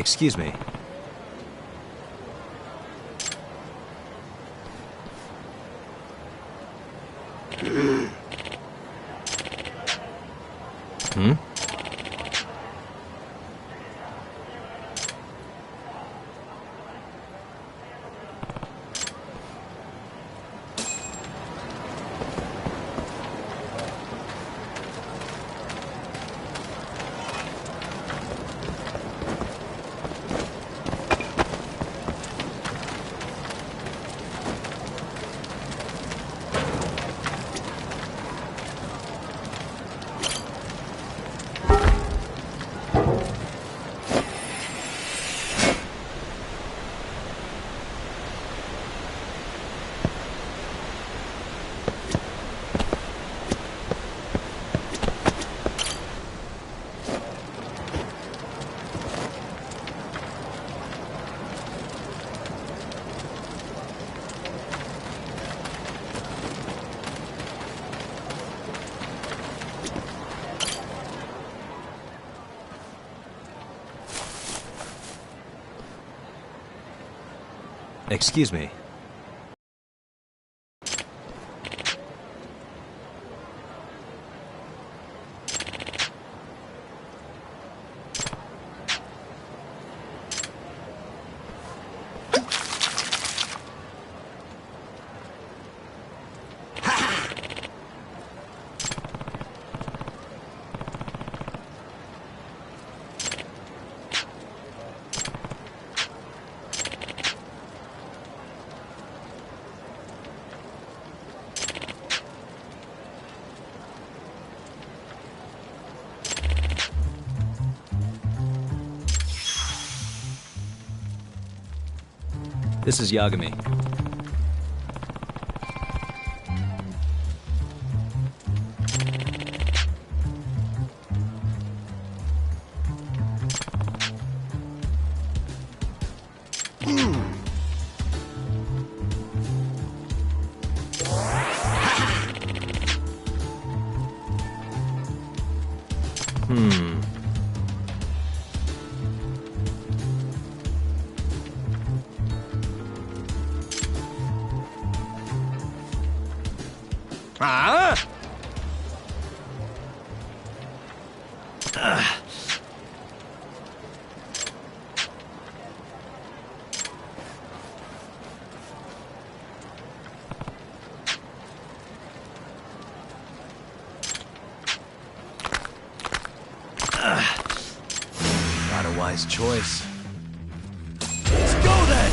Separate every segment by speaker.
Speaker 1: Excuse me. Hmm? Excuse me. This is Yagami. Not a wise choice. Let's go then!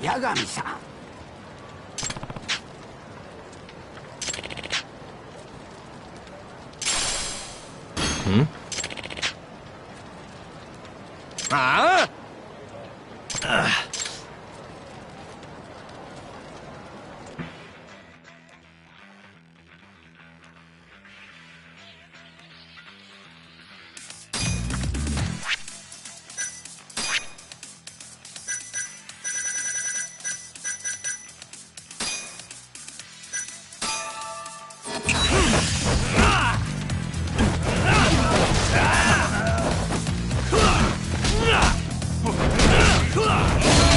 Speaker 2: Yagami-san.
Speaker 1: Hmm? Ah!
Speaker 2: Come on!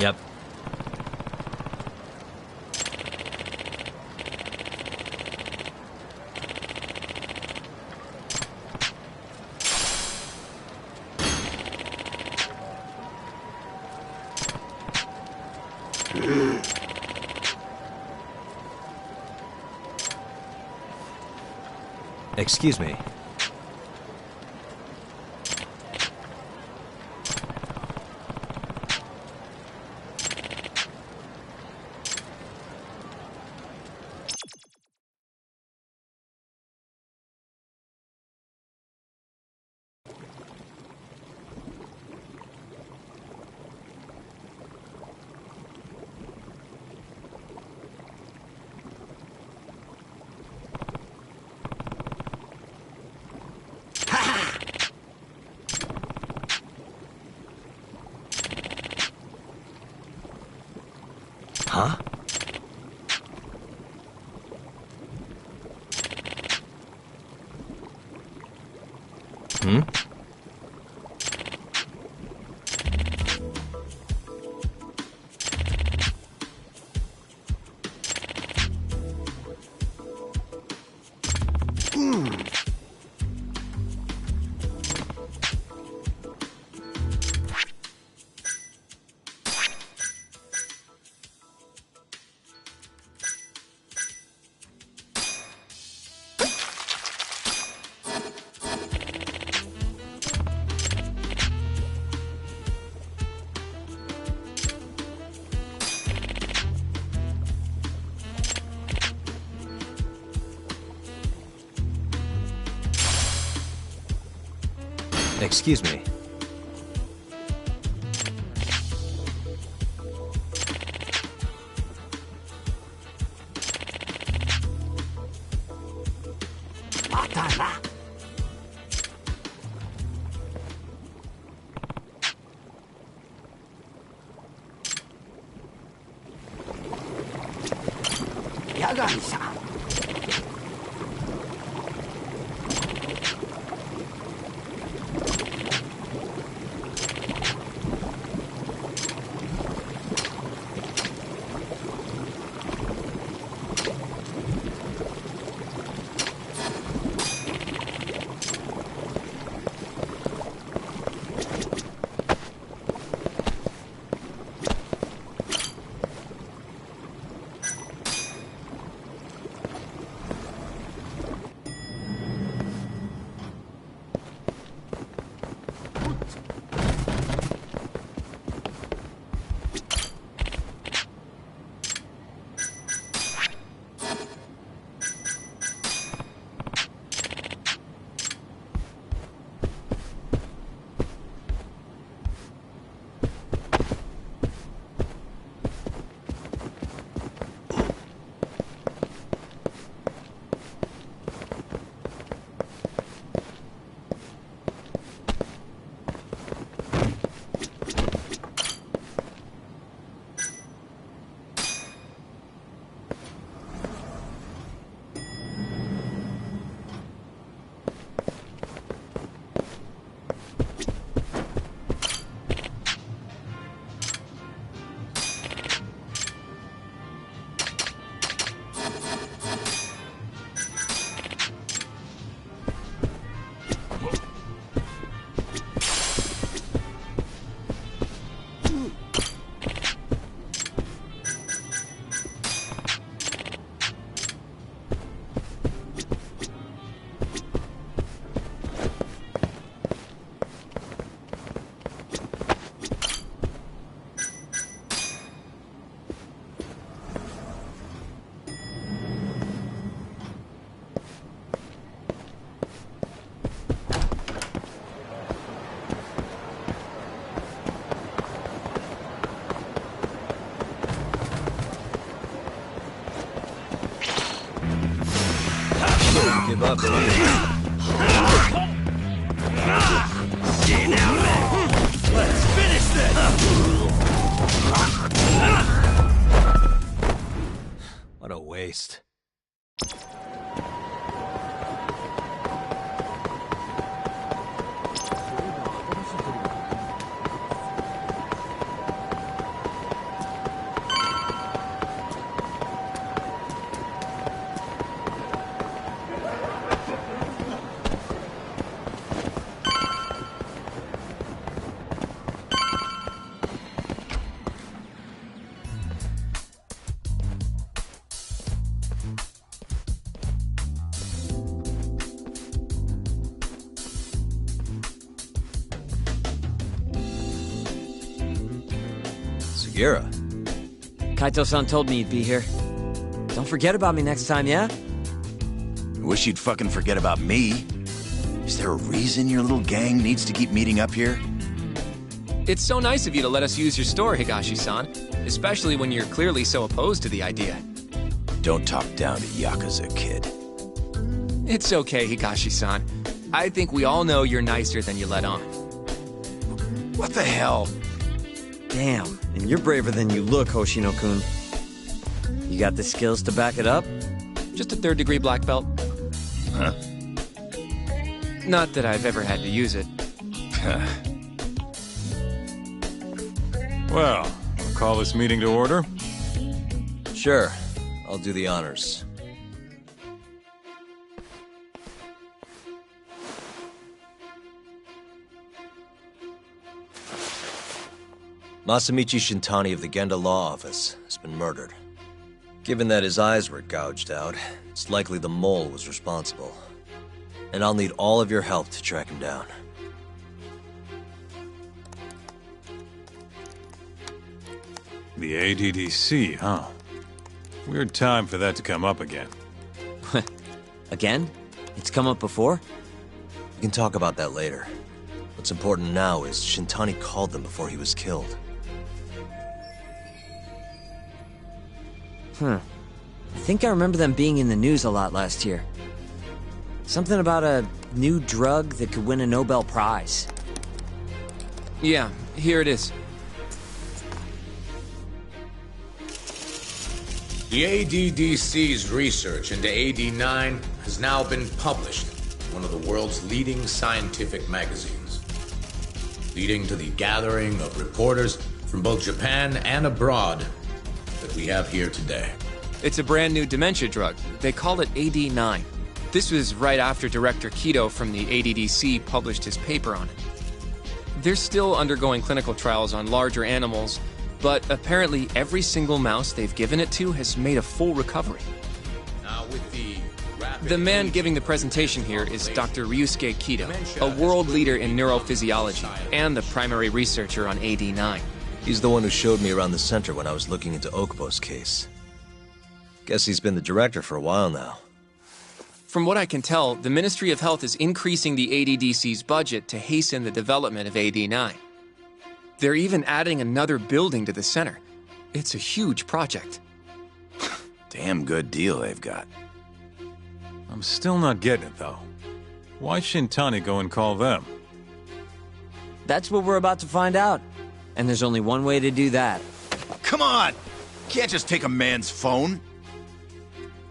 Speaker 1: Yep. Excuse me. Huh? Hmm? Excuse me. Give up.
Speaker 2: Let's finish this!
Speaker 1: What a waste. Gira.
Speaker 3: Kaito-san told me you'd be here. Don't forget about me next time, yeah?
Speaker 4: I wish you'd fucking forget about me. Is there a reason your little gang needs to keep meeting up here?
Speaker 5: It's so nice of you to let us use your store, Higashi-san. Especially when you're clearly so opposed to the idea.
Speaker 4: Don't talk down to Yakuza, kid.
Speaker 5: It's okay, Higashi-san. I think we all know you're nicer than you let on.
Speaker 4: What the hell?
Speaker 3: Damn, and you're braver than you look, Hoshino-kun. You got the skills to back it up?
Speaker 5: Just a third-degree black belt.
Speaker 4: Huh?
Speaker 5: Not that I've ever had to use it.
Speaker 2: Well, I'll call this meeting to order.
Speaker 1: Sure, I'll do the honors. Masamichi Shintani of the Genda Law Office has been murdered. Given that his eyes were gouged out, it's likely the mole was responsible. And I'll need all of your help to track him down.
Speaker 2: The ADDC, huh? Weird time for that to come up again.
Speaker 3: Again? It's come up before?
Speaker 1: We can talk about that later. What's important now is Shintani called them before he was killed.
Speaker 3: I think I remember them being in the news a lot last year. Something about a new drug that could win a Nobel Prize.
Speaker 5: Yeah, here it is.
Speaker 6: The ADDC's research into AD9 has now been published in one of the world's leading scientific magazines, leading to the gathering of reporters from both Japan and abroad that we have here today.
Speaker 5: It's a brand new dementia drug. They call it AD9. This was right after Director Kido from the ADDC published his paper on it. They're still undergoing clinical trials on larger animals, but apparently every single mouse they've given it to has made a full recovery.
Speaker 6: Now with
Speaker 5: The man giving the presentation here is Dr. Ryusuke Kido, a world leader in neurophysiology and the primary researcher on AD9.
Speaker 1: He's the one who showed me around the center when I was looking into Okubo's case. Guess he's been the director for a while now.
Speaker 5: From what I can tell, the Ministry of Health is increasing the ADDC's budget to hasten the development of AD9. They're even adding another building to the center. It's a huge project.
Speaker 4: Damn good deal they've got.
Speaker 2: I'm still not getting it, though. Why Shintani go and call them?
Speaker 3: That's what we're about to find out. And there's only one way to do that.
Speaker 4: Come on! Can't just take a man's phone.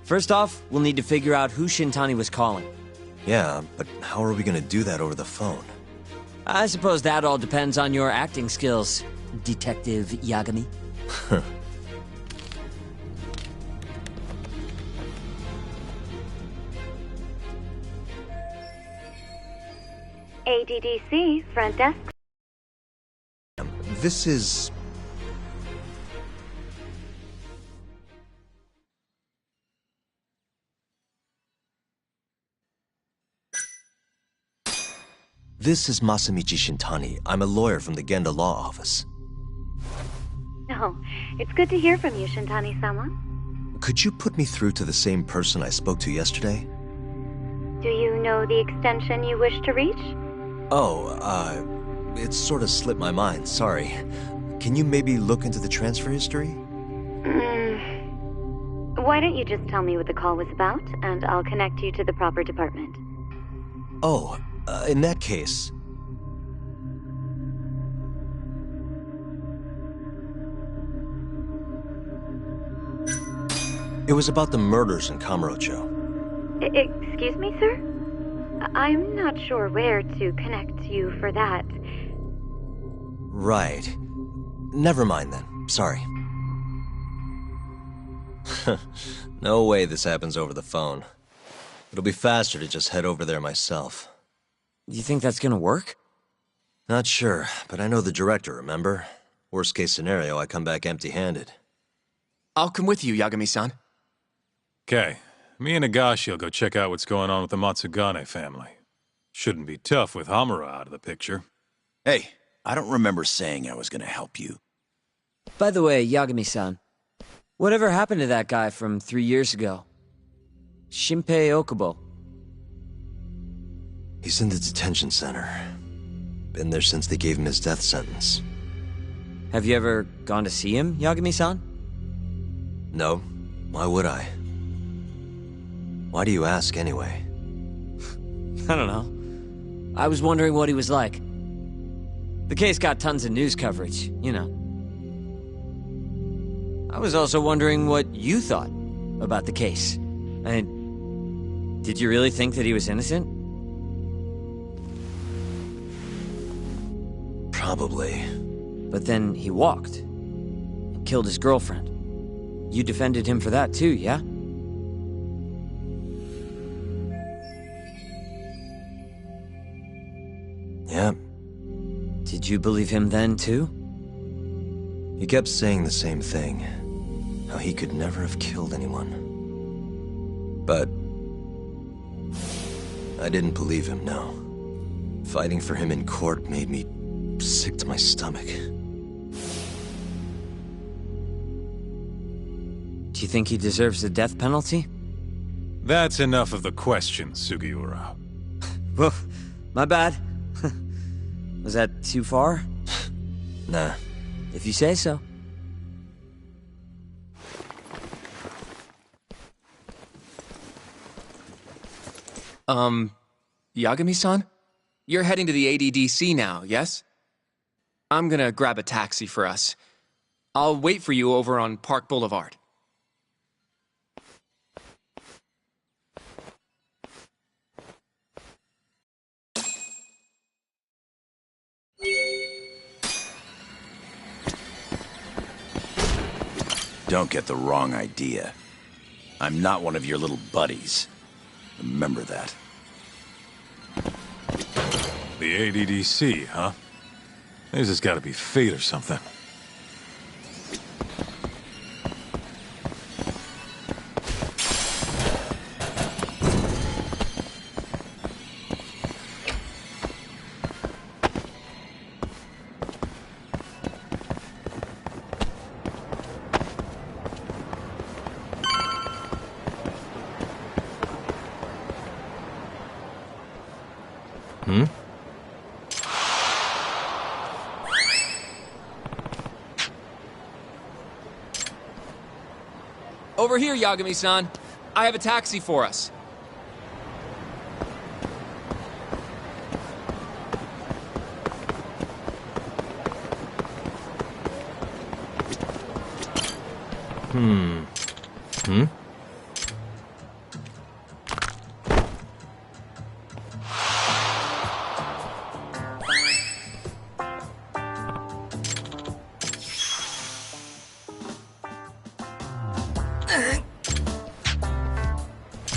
Speaker 3: First off, we'll need to figure out who Shintani was calling.
Speaker 1: Yeah, but how are we gonna do that over the phone?
Speaker 3: I suppose that all depends on your acting skills, Detective Yagami.
Speaker 7: ADDC, front desk.
Speaker 1: This is... This is Masamichi Shintani. I'm a lawyer from the Genda Law Office.
Speaker 7: Oh, it's good to hear from you, Shintani-sama.
Speaker 1: Could you put me through to the same person I spoke to yesterday?
Speaker 7: Do you know the extension you wish to reach?
Speaker 1: Oh, it sort of slipped my mind, sorry. Can you maybe look into the transfer history?
Speaker 7: Why don't you just tell me what the call was about, and I'll connect you to the proper department.
Speaker 1: Oh, in that case... It was about the murders in Kamurocho.
Speaker 7: Excuse me, sir? I'm not sure where to connect you for that.
Speaker 1: Right. Never mind then. Sorry. No way this happens over the phone. It'll be faster to just head over there myself.
Speaker 3: You think that's gonna work?
Speaker 1: Not sure, but I know the director, remember? Worst case scenario, I come back empty-handed.
Speaker 5: I'll come with you, Yagami-san.
Speaker 2: Okay, me and Higashi will go check out what's going on with the Matsugane family. Shouldn't be tough with Hamura out of the picture.
Speaker 4: Hey, I don't remember saying I was gonna help you.
Speaker 3: By the way, Yagami-san, whatever happened to that guy from 3 years ago? Shinpei Okubo.
Speaker 1: He's in the detention center. Been there since they gave him his death sentence.
Speaker 3: Have you ever gone to see him, Yagami-san?
Speaker 1: No. Why would I? Why do you ask anyway?
Speaker 3: I don't know. I was wondering what he was like. The case got tons of news coverage, you know. I was also wondering what you thought about the case. Did you really think that he was innocent?
Speaker 1: Probably.
Speaker 3: But then he walked and killed his girlfriend. You defended him for that too, yeah?
Speaker 1: Yeah.
Speaker 3: Did you believe him then too?
Speaker 1: He kept saying the same thing. How he could never have killed anyone. But I didn't believe him, no. Fighting for him in court made me sick to my stomach.
Speaker 3: Do you think he deserves the death penalty?
Speaker 2: That's enough of the questions, Sugiura.
Speaker 3: Well, my bad. Was that too far?
Speaker 1: Nah.
Speaker 3: If you say so.
Speaker 5: Yagami-san? You're heading to the ADDC now, yes? I'm gonna grab a taxi for us. I'll wait for you over on Park Boulevard.
Speaker 4: Don't get the wrong idea. I'm not one of your little buddies. Remember that.
Speaker 2: The ADDC, huh? This has got to be fate or something.
Speaker 5: Over here, Yagami-san. I have a taxi for us.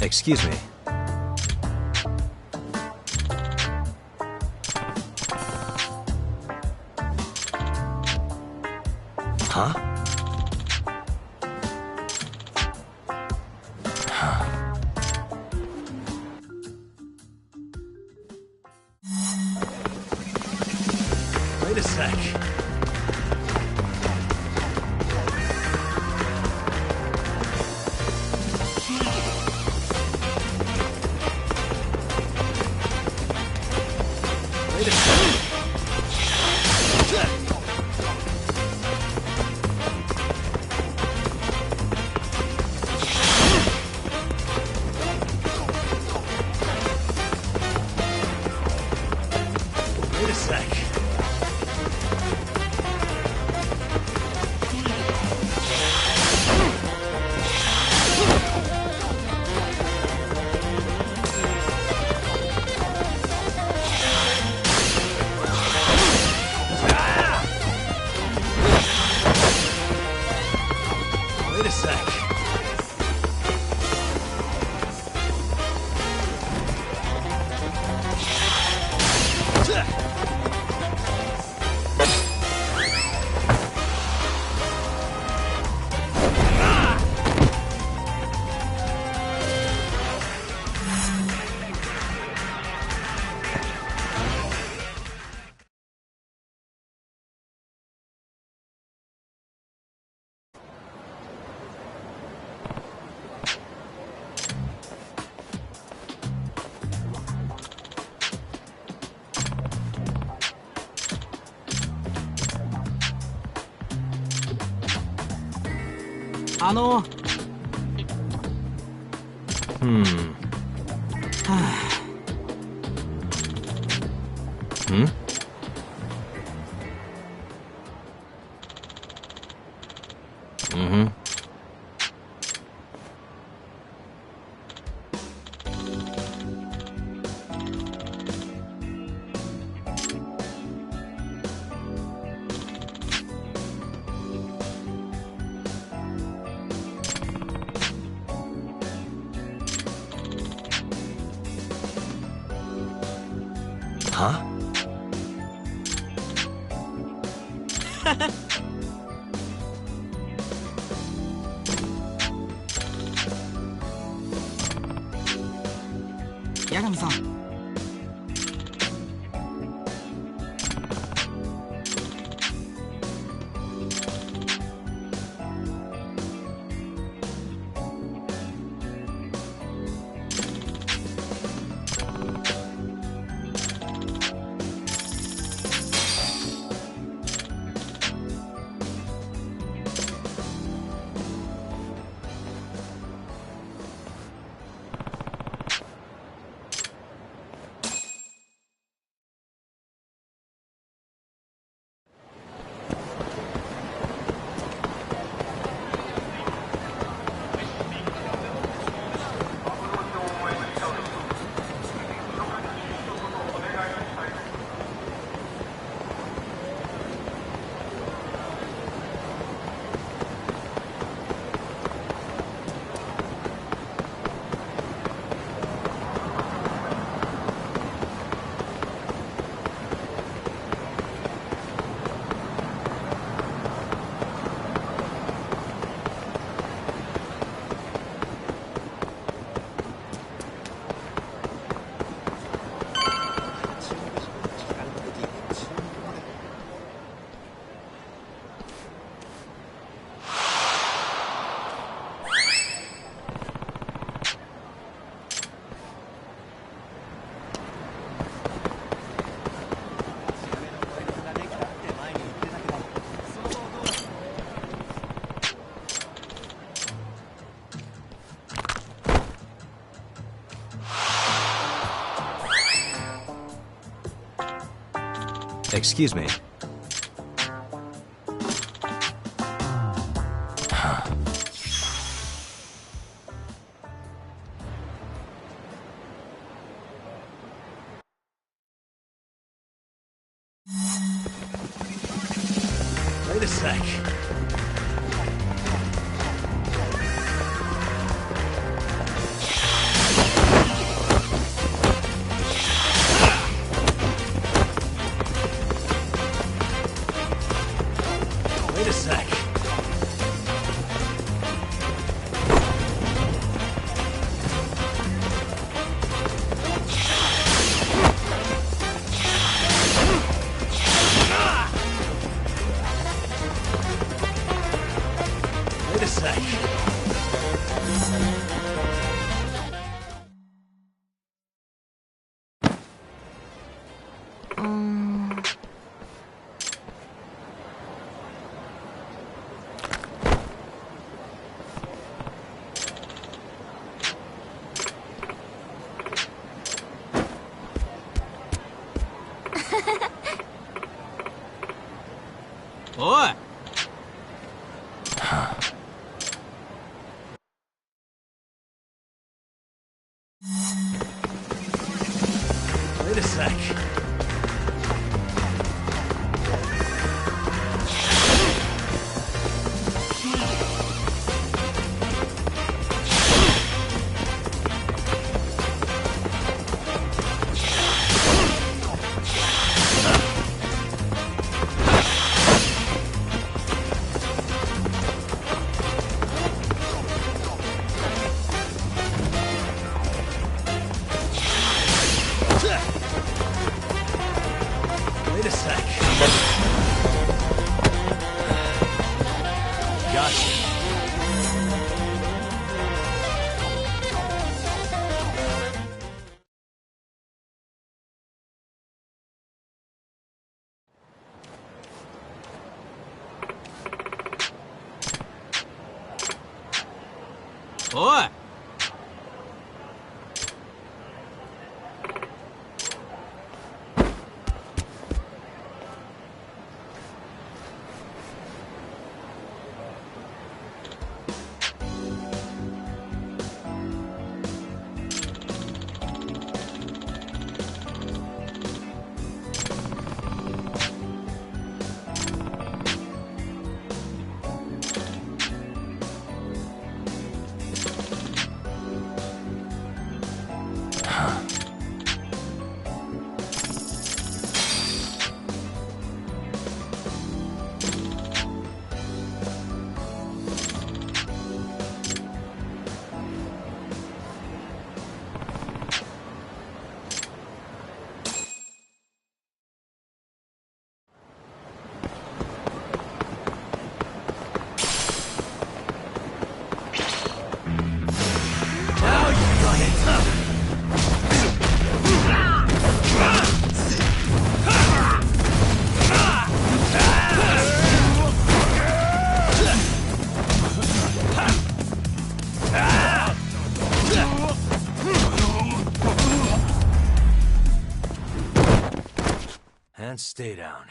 Speaker 1: Excuse me. Huh? Wait a sec. Wait a sec. Huh?
Speaker 8: Yagami-san.
Speaker 1: Excuse me. Wait a sec. Wait a sec. Wait a sec.
Speaker 8: Oi!
Speaker 1: Wait a sec.
Speaker 8: おい。
Speaker 1: And stay down.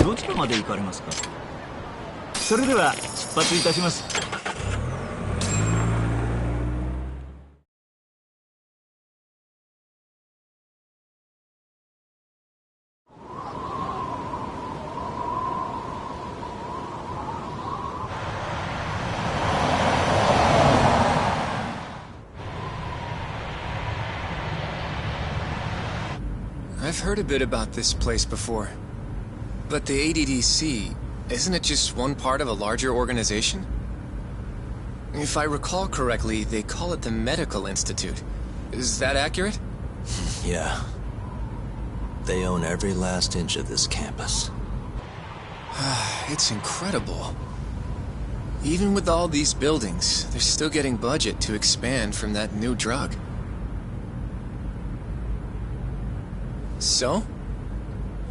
Speaker 8: どちらまで行かれますか。それでは出発いたします。
Speaker 5: I've heard a bit about this place before. But the ADDC, isn't it just one part of a larger organization? If I recall correctly, they call it the Medical Institute. Is that accurate?
Speaker 1: Yeah. They own every last inch of this campus.
Speaker 5: It's incredible. Even with all these buildings, they're still getting budget to expand from that new drug. So?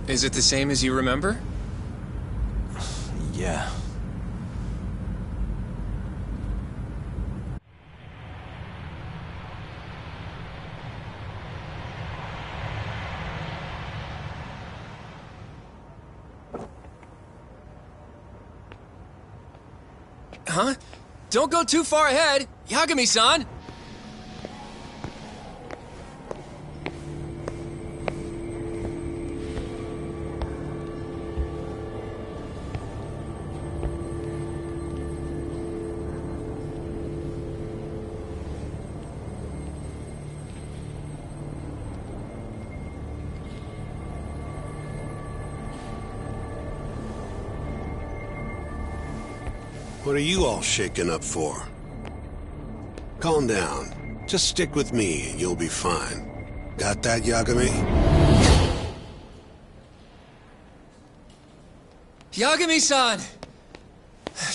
Speaker 5: Is it the same as you remember?
Speaker 1: Yeah.
Speaker 5: Huh? Don't go too far ahead! Yagami-san!
Speaker 9: What are you all shaken up for? Calm down. Just stick with me and you'll be fine. Got that, Yagami?
Speaker 5: Yagami-san!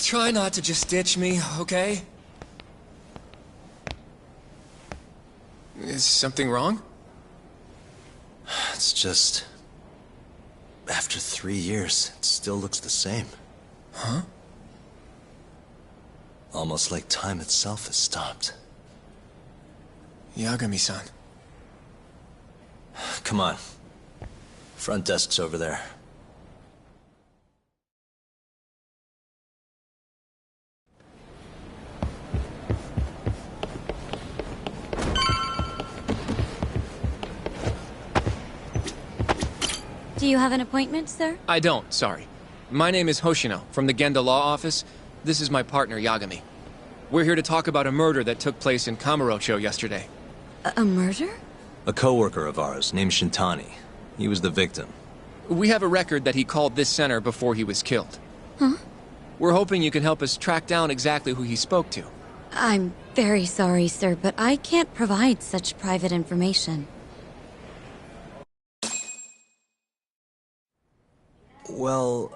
Speaker 5: Try not to just ditch me, okay? Is something wrong?
Speaker 1: It's just... After 3 years, it still looks the same.
Speaker 5: Huh?
Speaker 1: Almost like time itself has stopped.
Speaker 5: Yagami-san.
Speaker 1: Come on. Front desk's over there.
Speaker 7: Do you have an appointment, sir?
Speaker 5: I don't, sorry. My name is Hoshino, from the Genda Law Office. This is my partner, Yagami. We're here to talk about a murder that took place in Kamurocho yesterday.
Speaker 7: A murder?
Speaker 1: A coworker of ours named Shintani. He was the victim.
Speaker 5: We have a record that he called this center before he was killed.
Speaker 7: Huh?
Speaker 5: We're hoping you can help us track down exactly who he spoke to.
Speaker 7: I'm very sorry, sir, but I can't provide such private information.
Speaker 1: Well,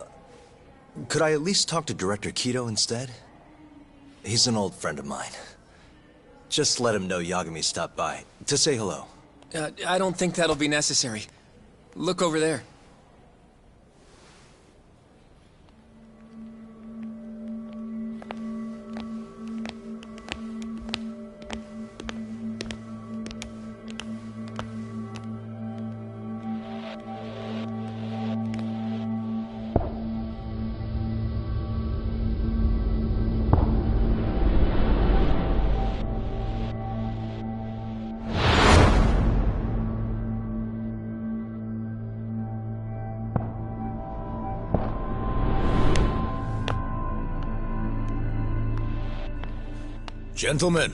Speaker 1: could I at least talk to Director Kido instead? He's an old friend of mine. Just let him know Yagami stopped by, to say hello.
Speaker 5: I don't think that'll be necessary. Look over there.
Speaker 6: Gentlemen,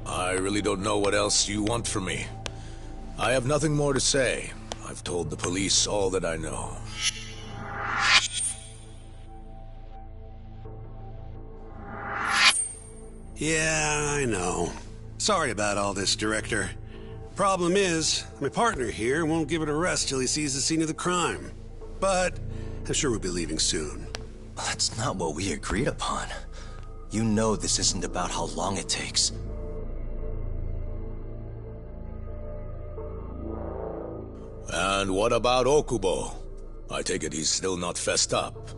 Speaker 6: I really don't know what else you want from me. I have nothing more to say. I've told the police all that I know.
Speaker 9: Yeah, I know. Sorry about all this, Director. Problem is, my partner here won't give it a rest till he sees the scene of the crime. But I'm sure we'll be leaving soon.
Speaker 1: That's not what we agreed upon. You know this isn't about how long it takes.
Speaker 6: And what about Okubo? I take it he's still not fessed up.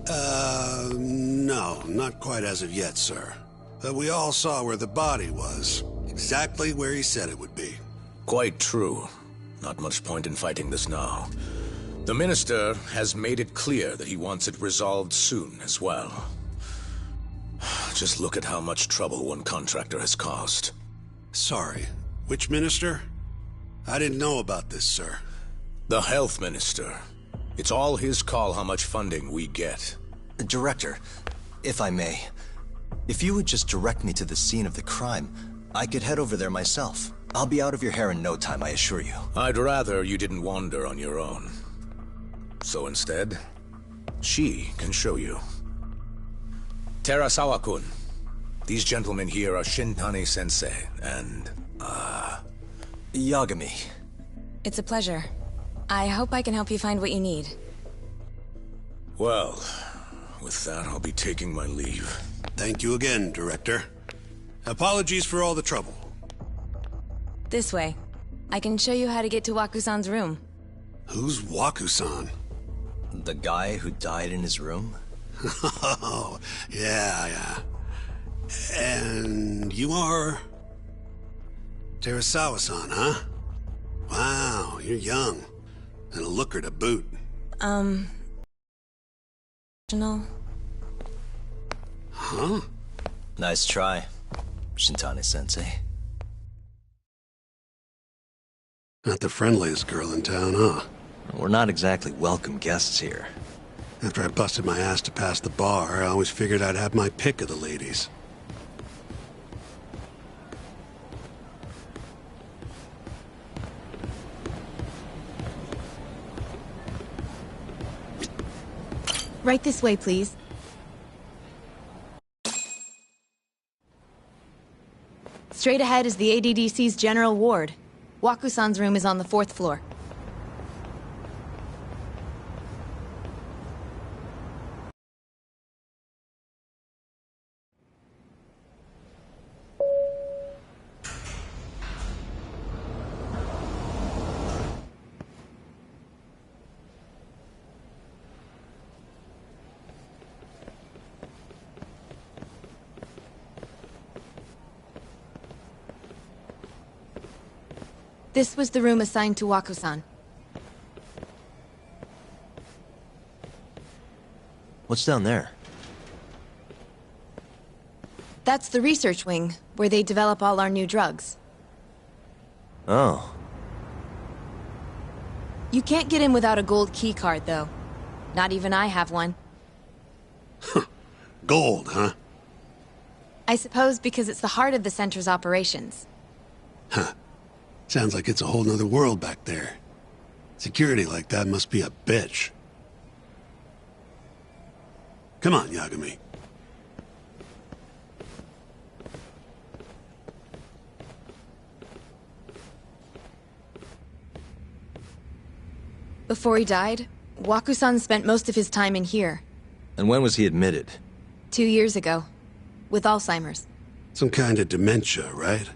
Speaker 9: No, not quite as of yet, sir. But we all saw where the body was. Exactly where he said it would be.
Speaker 6: Quite true. Not much point in fighting this now. The Minister has made it clear that he wants it resolved soon as well. Just look at how much trouble one contractor has caused.
Speaker 9: Sorry, which minister? I didn't know about this, sir.
Speaker 6: The Health Minister. It's all his call how much funding we get.
Speaker 1: Director, if I may, if you would just direct me to the scene of the crime, I could head over there myself. I'll be out of your hair in no time, I assure you.
Speaker 6: I'd rather you didn't wander on your own. So instead, she can show you. Terasawa-kun, these gentlemen here are Shintani-sensei and,
Speaker 1: Yagami.
Speaker 10: It's a pleasure. I hope I can help you find what you need.
Speaker 6: Well, with that, I'll be taking my leave.
Speaker 9: Thank you again, Director. Apologies for all the trouble.
Speaker 10: This way. I can show you how to get to Waku-san's room.
Speaker 9: Who's Waku-san?
Speaker 1: The guy who died in his room?
Speaker 9: Oh, yeah. And you are... Terasawa-san, huh? Wow, you're young. And a looker to boot. Huh?
Speaker 1: Nice try, Shintani-sensei.
Speaker 9: Not the friendliest girl in town, huh?
Speaker 1: We're not exactly welcome guests here.
Speaker 9: After I busted my ass to pass the bar, I always figured I'd have my pick of the ladies.
Speaker 10: Right this way, please. Straight ahead is the ADDC's general ward. Waku-san's room is on the 4th floor. This was the room assigned to Waku-san.
Speaker 1: What's down there?
Speaker 10: That's the research wing, where they develop all our new drugs.
Speaker 1: Oh.
Speaker 10: You can't get in without a gold key card, though. Not even I have one.
Speaker 9: Gold, huh?
Speaker 10: I suppose because it's the heart of the center's operations.
Speaker 9: Huh. Sounds like it's a whole nother world back there. Security like that must be a bitch. Come on, Yagami.
Speaker 10: Before he died, Waku-san spent most of his time in here.
Speaker 1: And when was he admitted?
Speaker 10: 2 years ago. With Alzheimer's.
Speaker 9: Some kind of dementia, right?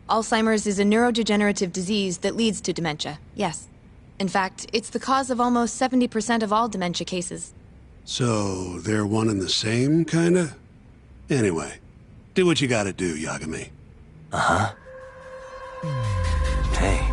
Speaker 10: Alzheimer's is a neurodegenerative disease that leads to dementia, yes. In fact, it's the cause of almost 70% of all dementia cases.
Speaker 9: So, they're one and the same, kinda? Anyway, do what you gotta do, Yagami.
Speaker 1: Uh-huh. Hey.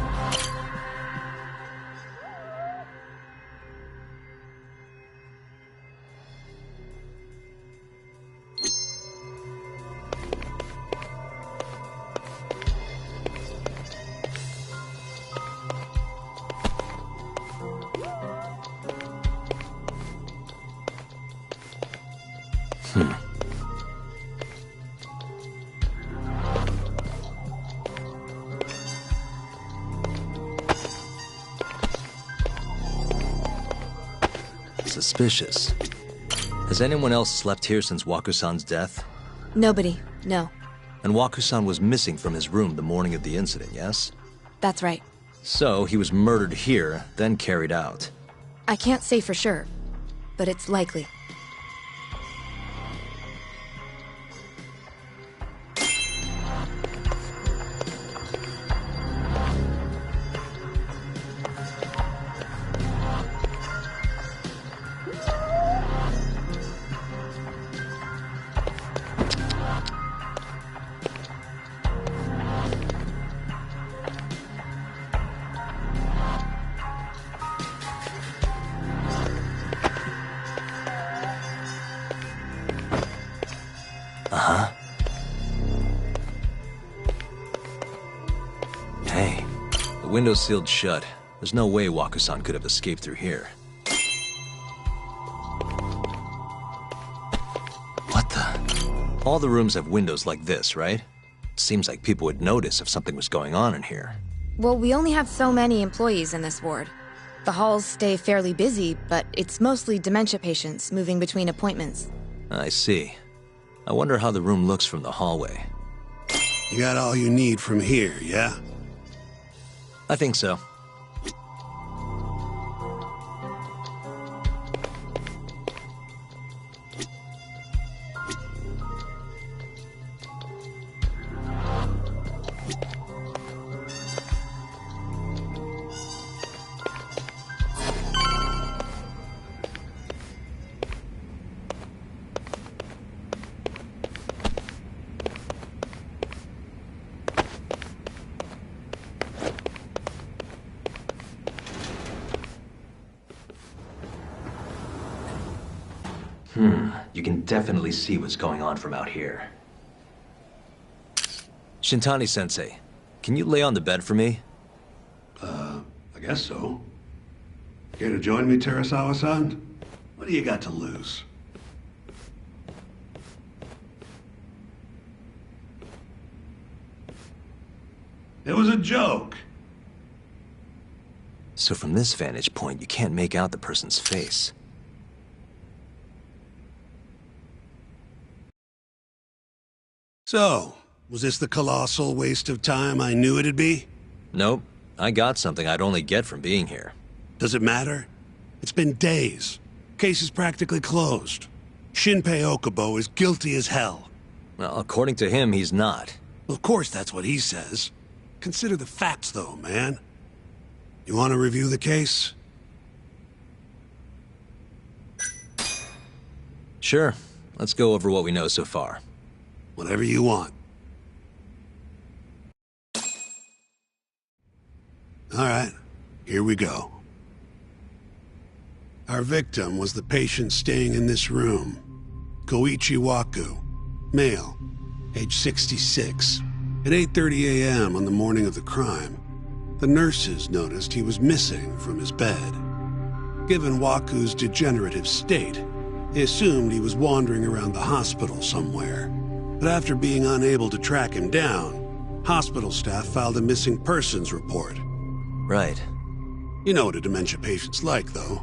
Speaker 1: Suspicious. Has anyone else slept here since Waku-san's death?
Speaker 10: Nobody, no.
Speaker 1: And Waku-san was missing from his room the morning of the incident, yes?
Speaker 10: That's right.
Speaker 1: So, he was murdered here, then carried out.
Speaker 10: I can't say for sure, but it's likely.
Speaker 1: Uh-huh. Hey, the window's sealed shut. There's no way Waku-san could have escaped through here. What the? All the rooms have windows like this, right? Seems like people would notice if something was going on in here.
Speaker 10: Well, we only have so many employees in this ward. The halls stay fairly busy, but it's mostly dementia patients moving between appointments.
Speaker 1: I see. I wonder how the room looks from the hallway.
Speaker 9: You got all you need from here, yeah?
Speaker 1: I think so. You can definitely see what's going on from out here. Shintani-sensei, can you lay on the bed for me?
Speaker 9: I guess so. Care to join me, Terasawa-san? What do you got to lose? It was a joke.
Speaker 1: So from this vantage point, you can't make out the person's face.
Speaker 9: So, was this the colossal waste of time I knew it'd be?
Speaker 1: Nope. I got something I'd only get from being here.
Speaker 9: Does it matter? It's been days. Case is practically closed. Shinpei Okubo is guilty as hell.
Speaker 1: Well, according to him, he's not.
Speaker 9: Well, of course that's what he says. Consider the facts, though, man. You want to review the case?
Speaker 1: Sure. Let's go over what we know so far.
Speaker 9: Whatever you want. All right, here we go. Our victim was the patient staying in this room. Koichi Waku, male, age 66. At 8:30 a.m. on the morning of the crime, the nurses noticed he was missing from his bed. Given Waku's degenerative state, they assumed he was wandering around the hospital somewhere. But after being unable to track him down, hospital staff filed a missing persons report.
Speaker 1: Right.
Speaker 9: You know what a dementia patient's like, though.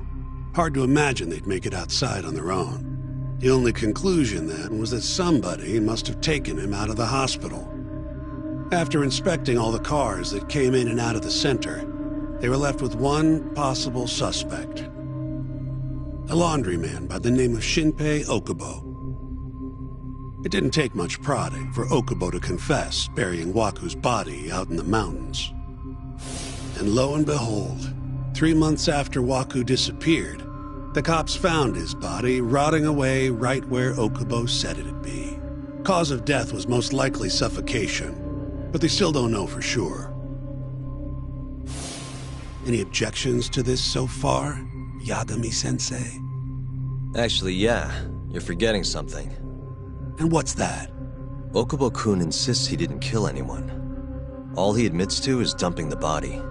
Speaker 9: Hard to imagine they'd make it outside on their own. The only conclusion then was that somebody must have taken him out of the hospital. After inspecting all the cars that came in and out of the center, they were left with one possible suspect. A laundryman by the name of Shinpei Okubo. It didn't take much prodding for Okubo to confess burying Waku's body out in the mountains. And lo and behold, 3 months after Waku disappeared, the cops found his body rotting away right where Okubo said it'd be. Cause of death was most likely suffocation, but they still don't know for sure. Any objections to this so far, Yagami-sensei?
Speaker 1: Actually, yeah. You're forgetting something.
Speaker 9: And what's that?
Speaker 1: Okubo-kun insists he didn't kill anyone. All he admits to is dumping the body.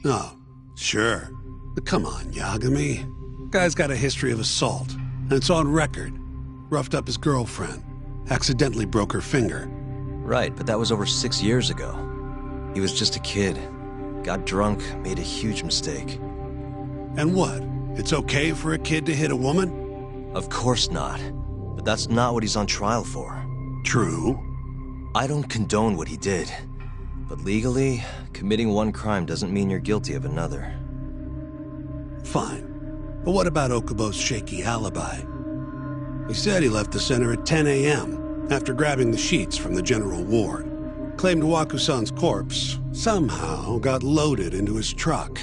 Speaker 9: Oh, sure. But come on, Yagami. Guy's got a history of assault, and it's on record. Roughed up his girlfriend. Accidentally broke her finger.
Speaker 1: Right, but that was over 6 years ago. He was just a kid. Got drunk, made a huge mistake.
Speaker 9: And what? It's okay for a kid to hit a woman?
Speaker 1: Of course not. But that's not what he's on trial for.
Speaker 9: True.
Speaker 1: I don't condone what he did. But legally, committing one crime doesn't mean you're guilty of another.
Speaker 9: Fine. But what about Okubo's shaky alibi? He said he left the center at 10 a.m. after grabbing the sheets from the general ward. Claimed Waku-san's corpse somehow got loaded into his truck.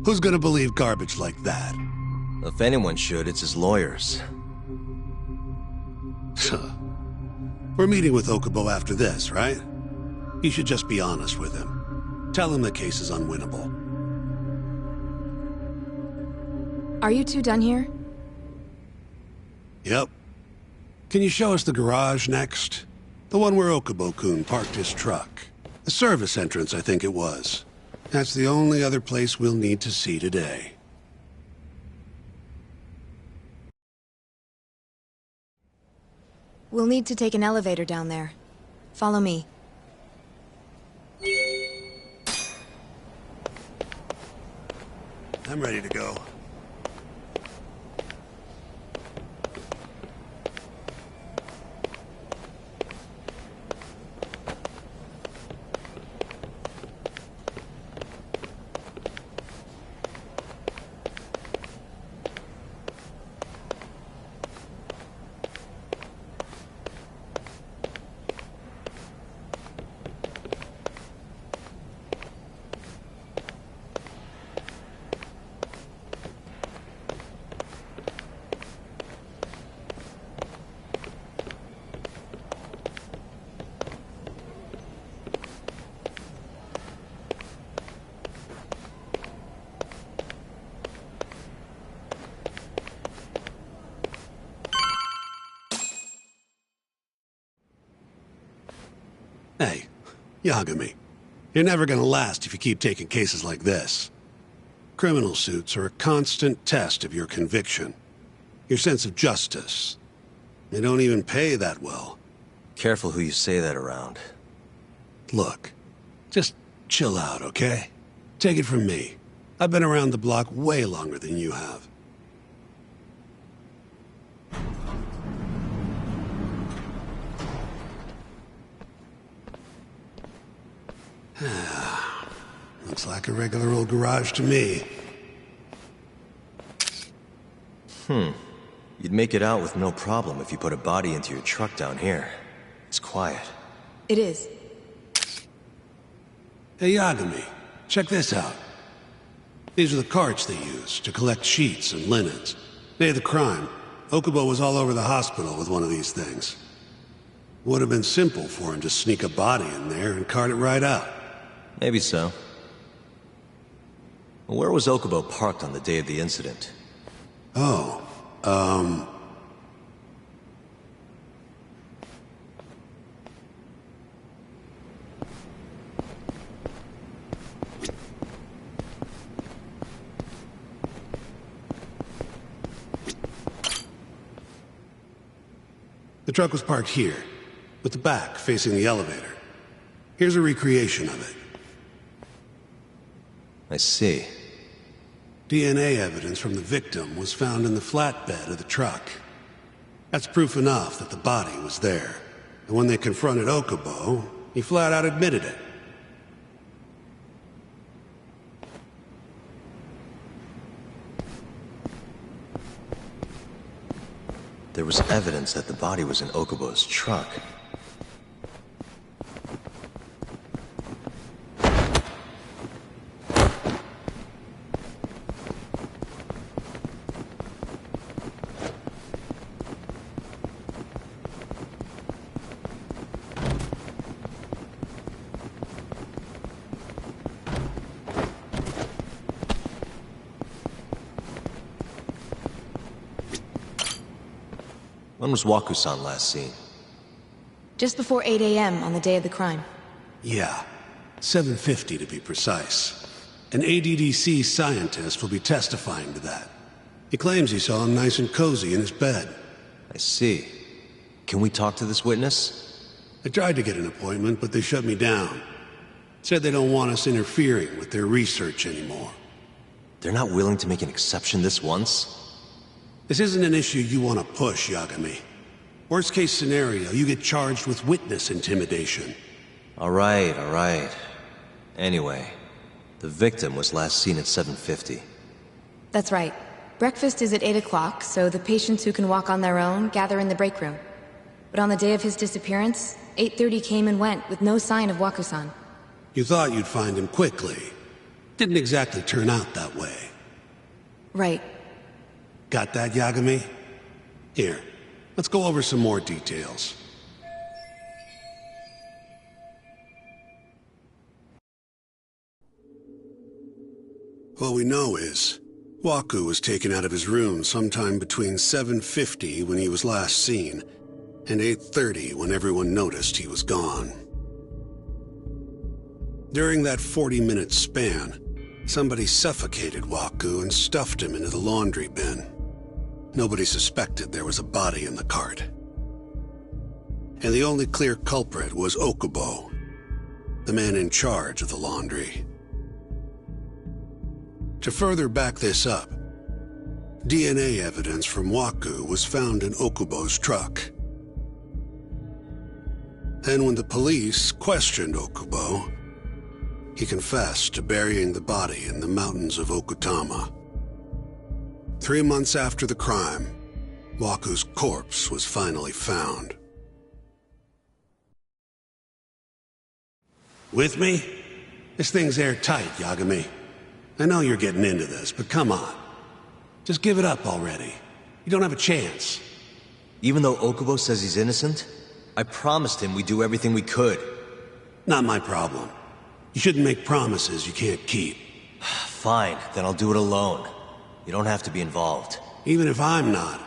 Speaker 9: Who's gonna believe garbage like that?
Speaker 1: If anyone should, it's his lawyers.
Speaker 9: We're meeting with Okubo after this, right? You should just be honest with him. Tell him the case is unwinnable.
Speaker 10: Are you two done here?
Speaker 9: Yep. Can you show us the garage next? The one where Okubo-kun parked his truck. The service entrance, I think it was. That's the only other place we'll need to see today.
Speaker 10: We'll need to take an elevator down there. Follow me.
Speaker 9: I'm ready to go. Hey, Yagami, you're never gonna last if you keep taking cases like this. Criminal suits are a constant test of your conviction, your sense of justice. They don't even pay that well.
Speaker 1: Careful who you say that around.
Speaker 9: Look, just chill out, okay? Take it from me. I've been around the block way longer than you have. Looks like a regular old garage to me.
Speaker 1: You'd make it out with no problem if you put a body into your truck down here. It's quiet.
Speaker 10: It is.
Speaker 9: Hey, Yagami, check this out. These are the carts they use to collect sheets and linens. Day of the crime, Okubo was all over the hospital with one of these things. Would have been simple for him to sneak a body in there and cart it right out.
Speaker 1: Maybe so. Where was Okubo parked on the day of the incident?
Speaker 9: Oh, truck was parked here, with the back facing the elevator. Here's a recreation of it.
Speaker 1: I see.
Speaker 9: DNA evidence from the victim was found in the flatbed of the truck. That's proof enough that the body was there. And when they confronted Okubo, he flat out admitted it.
Speaker 1: There was evidence that the body was in Okubo's truck. When was Waku-san last seen?
Speaker 10: Just before 8 a.m. on the day of the crime.
Speaker 9: Yeah, 7:50 to be precise. An ADDC scientist will be testifying to that. He claims he saw him nice and cozy in his bed.
Speaker 1: I see. Can we talk to this witness?
Speaker 9: I tried to get an appointment, but they shut me down. Said they don't want us interfering with their research anymore.
Speaker 1: They're not willing to make an exception this once?
Speaker 9: This isn't an issue you want to push, Yagami. Worst case scenario, you get charged with witness intimidation.
Speaker 1: All right. Anyway, the victim was last seen at 7:50.
Speaker 10: That's right. Breakfast is at 8 o'clock, so the patients who can walk on their own gather in the break room. But on the day of his disappearance, 8:30 came and went with no sign of Waku-san.
Speaker 9: You thought you'd find him quickly. Didn't exactly turn out that way.
Speaker 10: Right.
Speaker 9: Got that, Yagami? Here, let's go over some more details. What we know is, Waku was taken out of his room sometime between 7:50 when he was last seen, and 8:30 when everyone noticed he was gone. During that 40-minute span, somebody suffocated Waku and stuffed him into the laundry bin. Nobody suspected there was a body in the cart. And the only clear culprit was Okubo, the man in charge of the laundry. To further back this up, DNA evidence from Waku was found in Okubo's truck. And when the police questioned Okubo, he confessed to burying the body in the mountains of Okutama. 3 months after the crime, Waku's corpse was finally found. With me? This thing's airtight, Yagami. I know you're getting into this, but come on. Just give it up already. You don't have a chance.
Speaker 1: Even though Okubo says he's innocent, I promised him we'd do everything we could.
Speaker 9: Not my problem. You shouldn't make promises you can't keep.
Speaker 1: Fine, then I'll do it alone. You don't have to be involved.
Speaker 9: Even if I'm not,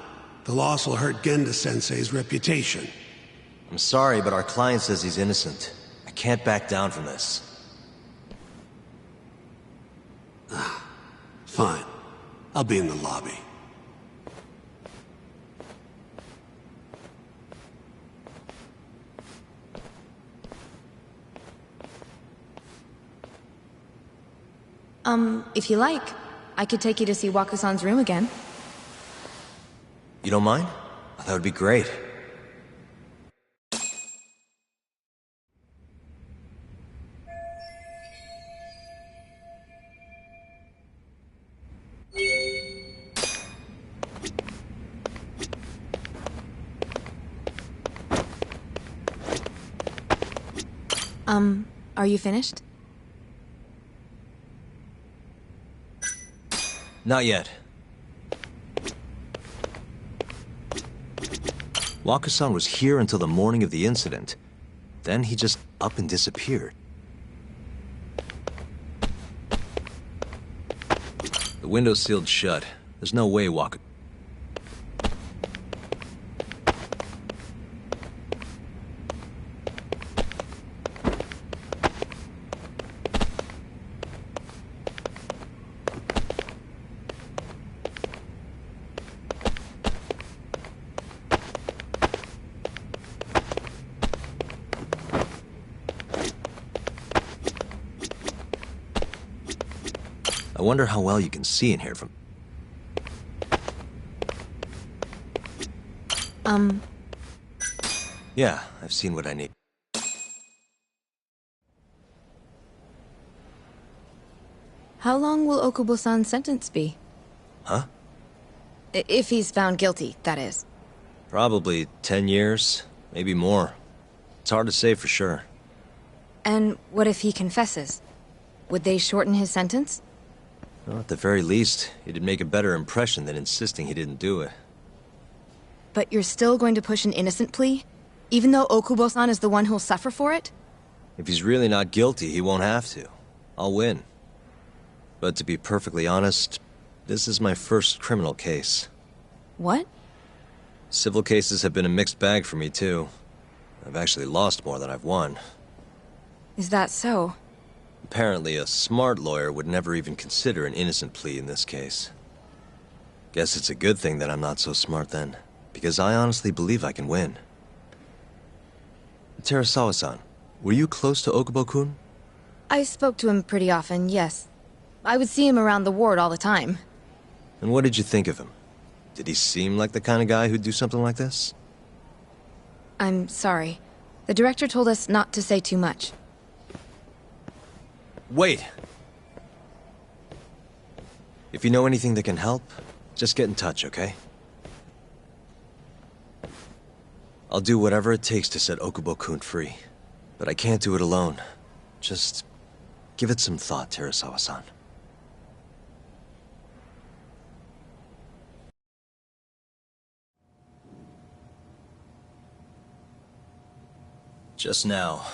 Speaker 9: the loss will hurt Genda-sensei's reputation.
Speaker 1: I'm sorry, but our client says he's innocent. I can't back down from this.
Speaker 9: Fine. I'll be in the lobby.
Speaker 10: If you like, I could take you to see Waku-san's room again.
Speaker 1: You don't mind? That would be great.
Speaker 10: Are you finished?
Speaker 1: Not yet. Waku-san was here until the morning of the incident. Then he just up and disappeared. The window's sealed shut. There's no way Waku... I wonder how well you can see in here from... Yeah, I've seen what I need.
Speaker 10: How long will Okubo-san's sentence be?
Speaker 1: Huh?
Speaker 10: If he's found guilty, that is.
Speaker 1: Probably 10 years, maybe more. It's hard to say for sure.
Speaker 10: And what if he confesses? Would they shorten his sentence?
Speaker 1: Well, at the very least, it'd make a better impression than insisting he didn't do it.
Speaker 10: But you're still going to push an innocent plea? Even though Okubo-san is the one who'll suffer for it?
Speaker 1: If he's really not guilty, he won't have to. I'll win. But to be perfectly honest, this is my first criminal case.
Speaker 10: What?
Speaker 1: Civil cases have been a mixed bag for me, too. I've actually lost more than I've won.
Speaker 10: Is that so?
Speaker 1: Apparently, a smart lawyer would never even consider an innocent plea in this case. Guess it's a good thing that I'm not so smart then, because I honestly believe I can win. Terasawa-san, were you close to Okubo-kun?
Speaker 10: I spoke to him pretty often, yes. I would see him around the ward all the time.
Speaker 1: And what did you think of him? Did he seem like the kind of guy who'd do something like this?
Speaker 10: I'm sorry. The director told us not to say too much.
Speaker 1: Wait! If you know anything that can help, just get in touch, okay? I'll do whatever it takes to set Okubo-kun free. But I can't do it alone. Just give it some thought, Terasawa-san. Just now,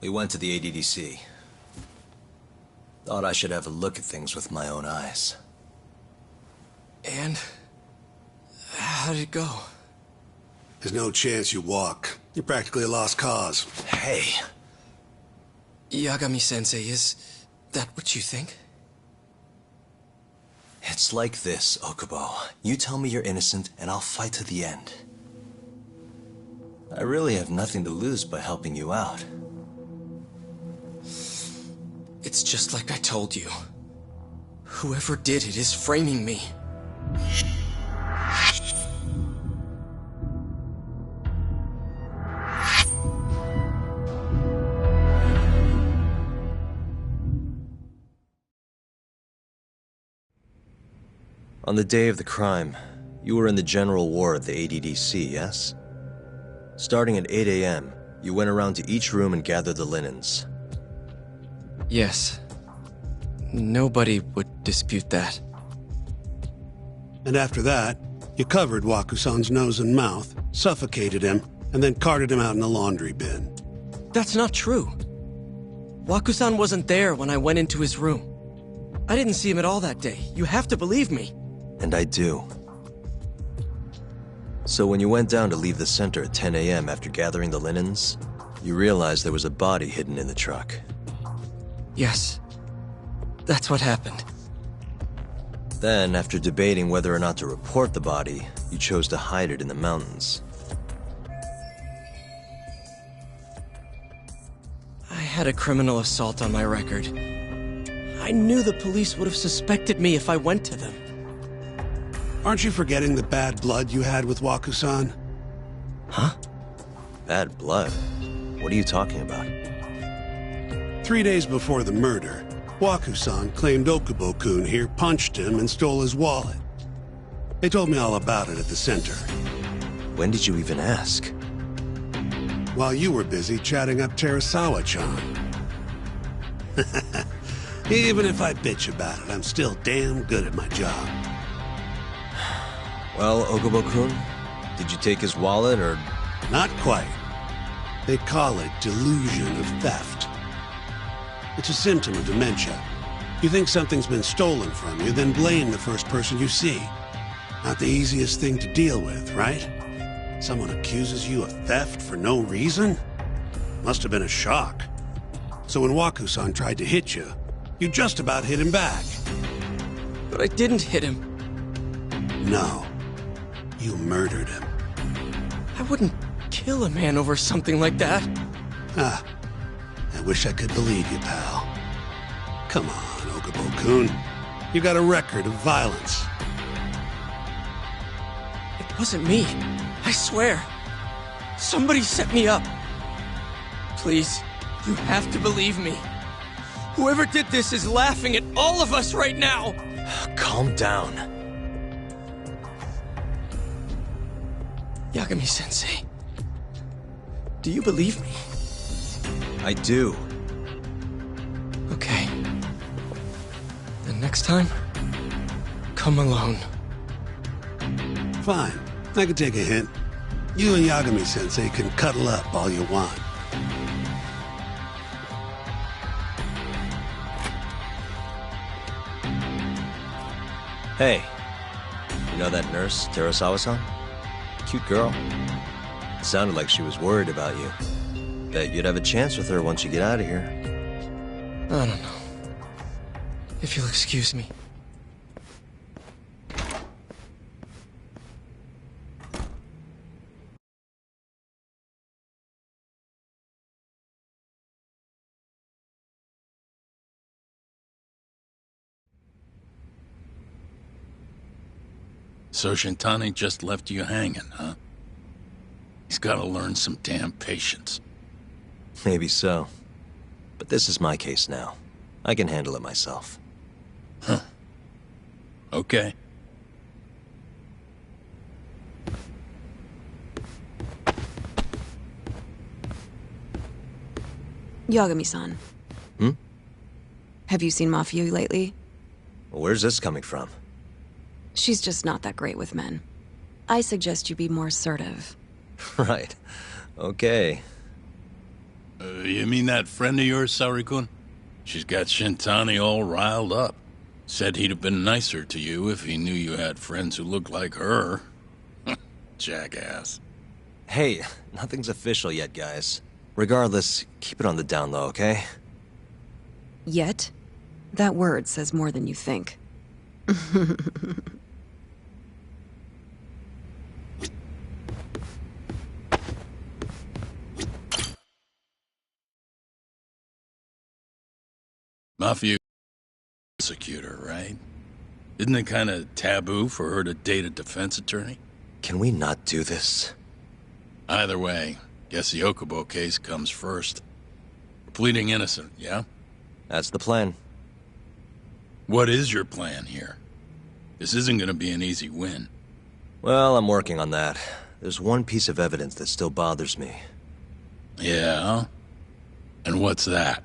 Speaker 1: we went to the ADDC. Thought I should have a look at things with my own eyes.
Speaker 11: And how did it go?
Speaker 9: There's no chance you walk. You're practically a lost cause.
Speaker 1: Hey.
Speaker 11: Yagami-sensei, is that what you think?
Speaker 1: It's like this, Okubo. You tell me you're innocent, and I'll fight to the end. I really have nothing to lose by helping you out.
Speaker 11: It's just like I told you. Whoever did it is framing me.
Speaker 1: On the day of the crime, you were in the general ward at the ADDC, yes? Starting at 8 a.m., you went around to each room and gathered the linens.
Speaker 11: Yes. Nobody would dispute that.
Speaker 9: And after that, you covered Waku-san's nose and mouth, suffocated him, and then carted him out in the laundry bin.
Speaker 11: That's not true. Waku-san wasn't there when I went into his room. I didn't see him at all that day. You have to believe me.
Speaker 1: And I do. So when you went down to leave the center at 10 a.m. after gathering the linens, you realized there was a body hidden in the truck.
Speaker 11: Yes. That's what happened.
Speaker 1: Then, after debating whether or not to report the body, you chose to hide it in the mountains.
Speaker 11: I had a criminal assault on my record. I knew the police would have suspected me if I went to them.
Speaker 9: Aren't you forgetting the bad blood you had with Waku-san?
Speaker 11: Huh?
Speaker 1: Bad blood? What are you talking about?
Speaker 9: 3 days before the murder, Waku-san claimed Okubo-kun here punched him and stole his wallet. They told me all about it at the center.
Speaker 1: When did you even ask?
Speaker 9: While you were busy chatting up Terasawa-chan. Even if I bitch about it, I'm still damn good at my job.
Speaker 1: Well, Okubo-kun, did you take his wallet, or...?
Speaker 9: Not quite. They call it delusion of theft. It's a symptom of dementia. You think something's been stolen from you, then blame the first person you see. Not the easiest thing to deal with, right? Someone accuses you of theft for no reason? Must have been a shock. So when Waku-san tried to hit you, you just about hit him back.
Speaker 11: But I didn't hit him.
Speaker 9: No. You murdered him.
Speaker 11: I wouldn't kill a man over something like that.
Speaker 9: I wish I could believe you, pal. Come on, Okubo-kun. You got a record of violence.
Speaker 11: It wasn't me. I swear. Somebody set me up. Please, you have to believe me. Whoever did this is laughing at all of us right now.
Speaker 1: Calm down.
Speaker 11: Yagami-sensei, do you believe me?
Speaker 1: I do.
Speaker 11: Okay. Then next time, come alone.
Speaker 9: Fine. I can take a hint. You and Yagami-sensei can cuddle up all you want.
Speaker 1: Hey, you know that nurse, Terasawa-san? Cute girl. Sounded like she was worried about you. Bet you'd have a chance with her once you get out of here.
Speaker 11: I don't know. If you'll excuse me.
Speaker 12: So Shintani just left you hanging, huh? He's gotta learn some damn patience.
Speaker 1: Maybe so. But this is my case now. I can handle it myself.
Speaker 12: Huh. Okay.
Speaker 10: Yagami-san.
Speaker 1: Hmm?
Speaker 10: Have you seen Mafia lately?
Speaker 1: Where's this coming from?
Speaker 10: She's just not that great with men. I suggest you be more assertive.
Speaker 1: Right. Okay.
Speaker 12: You mean that friend of yours, Saori-kun? She's got Shintani all riled up. Said he'd have been nicer to you if he knew you had friends who looked like her. Jackass.
Speaker 1: Hey, nothing's official yet, guys. Regardless, keep it on the down low, okay?
Speaker 10: Yet? That word says more than you think.
Speaker 12: Mafia prosecutor, right? Isn't it kind of taboo for her to date a defense attorney?
Speaker 1: Can we not do this?
Speaker 12: Either way, guess the Okubo case comes first. Pleading innocent, yeah?
Speaker 1: That's the plan.
Speaker 12: What is your plan here? This isn't gonna be an easy win.
Speaker 1: Well, I'm working on that. There's one piece of evidence that still bothers me.
Speaker 12: Yeah? And what's that?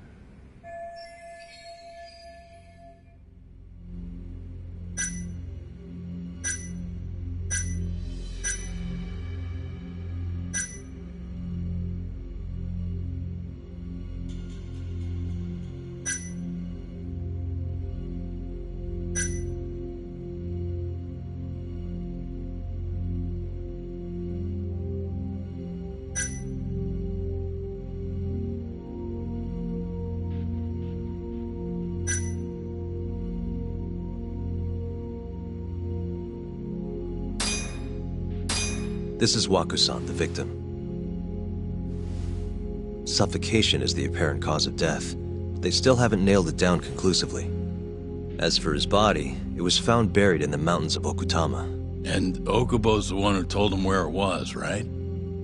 Speaker 1: This is Wakusan, the victim. Suffocation is the apparent cause of death, but they still haven't nailed it down conclusively. As for his body, it was found buried in the mountains of Okutama.
Speaker 12: And Okubo's the one who told him where it was, right?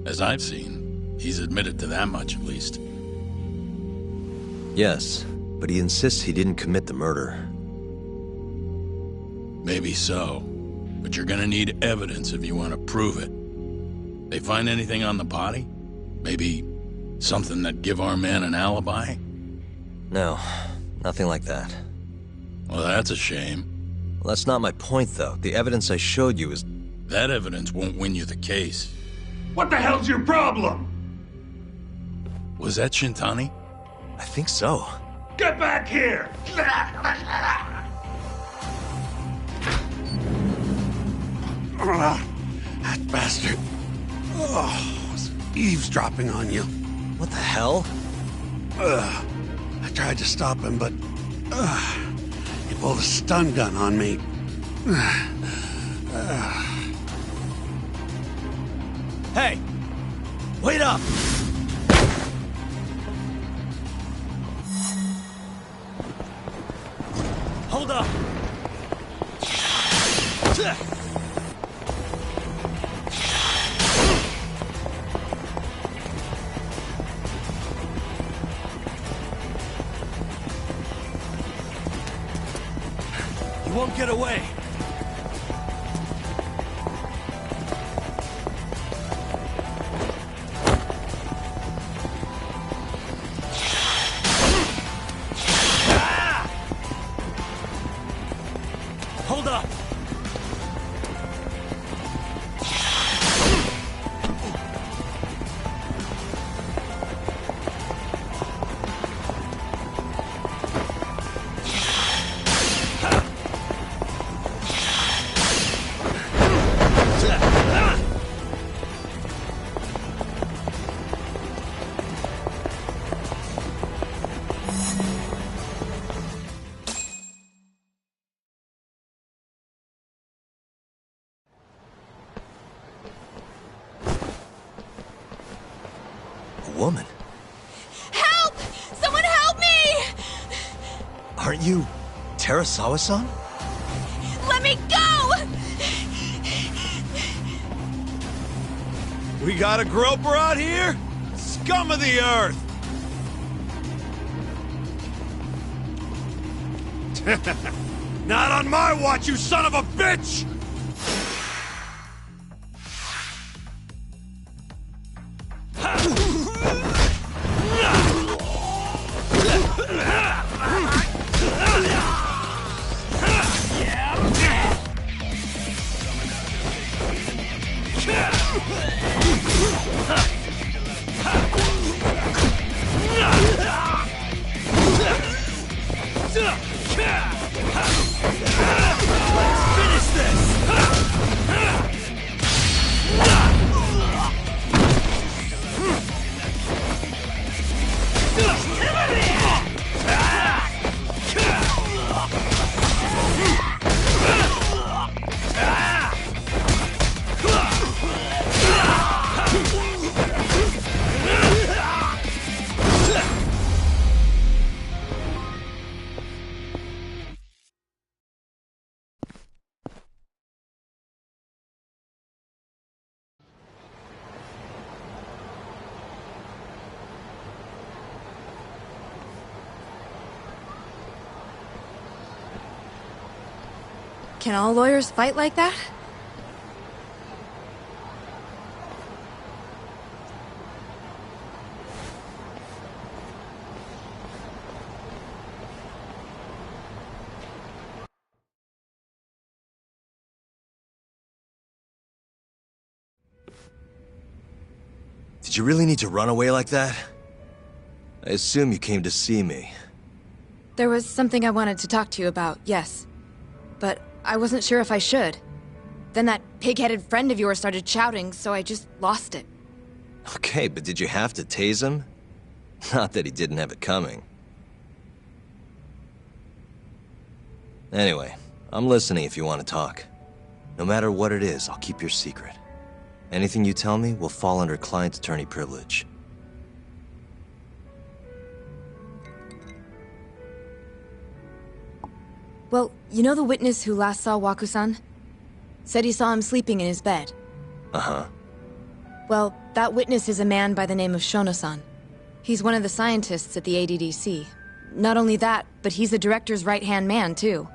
Speaker 12: As I've seen, he's admitted to that much at least.
Speaker 1: Yes, but he insists he didn't commit the murder.
Speaker 12: Maybe so, but you're gonna need evidence if you want to prove it. They find anything on the body? Maybe something that'd give our man an alibi?
Speaker 1: No, nothing like that.
Speaker 12: Well, that's a shame.
Speaker 1: Well, that's not my point, though. The evidence I showed you is...
Speaker 12: That evidence won't win you the case.
Speaker 13: What the hell's your problem?
Speaker 12: Was that Shintani?
Speaker 1: I think so.
Speaker 13: Get back here!
Speaker 9: That bastard. Oh, was eavesdropping on you.
Speaker 1: What the hell?
Speaker 9: I tried to stop him, but he pulled a stun gun on me.
Speaker 1: Hey! Wait up!
Speaker 11: Hold up! You won't get away! Hold up!
Speaker 1: Woman.
Speaker 10: Help! Someone help me!
Speaker 1: Aren't you Terasawa-san?
Speaker 10: Let me go!
Speaker 4: We got a groper out here? Scum of the earth!
Speaker 13: Not on my watch, you son of a bitch!
Speaker 10: Can all lawyers fight like that?
Speaker 1: Did you really need to run away like that? I assume you came to see me.
Speaker 10: There was something I wanted to talk to you about, yes. But I wasn't sure if I should. Then that pig-headed friend of yours started shouting, so I just lost it.
Speaker 1: Okay, but did you have to tase him? Not that he didn't have it coming. Anyway, I'm listening if you want to talk. No matter what it is, I'll keep your secret. Anything you tell me will fall under client attorney privilege.
Speaker 10: Well, you know the witness who last saw Waku-san? Said he saw him sleeping in his bed.
Speaker 1: Uh-huh.
Speaker 10: Well, that witness is a man by the name of Shono-san. He's one of the scientists at the ADDC. Not only that, but he's the director's right-hand man, too.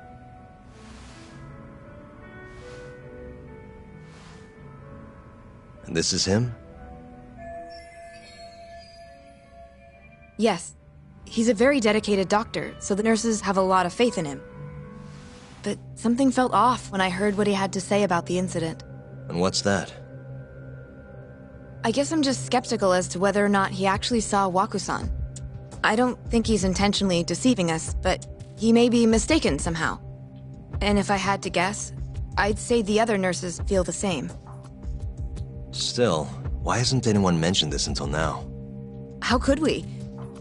Speaker 1: And this is him?
Speaker 10: Yes. He's a very dedicated doctor, so the nurses have a lot of faith in him. But something felt off when I heard what he had to say about the incident.
Speaker 1: And what's that?
Speaker 10: I guess I'm just skeptical as to whether or not he actually saw Waku-san. I don't think he's intentionally deceiving us, but he may be mistaken somehow. And if I had to guess, I'd say the other nurses feel the same.
Speaker 1: Still, why hasn't anyone mentioned this until now?
Speaker 10: How could we?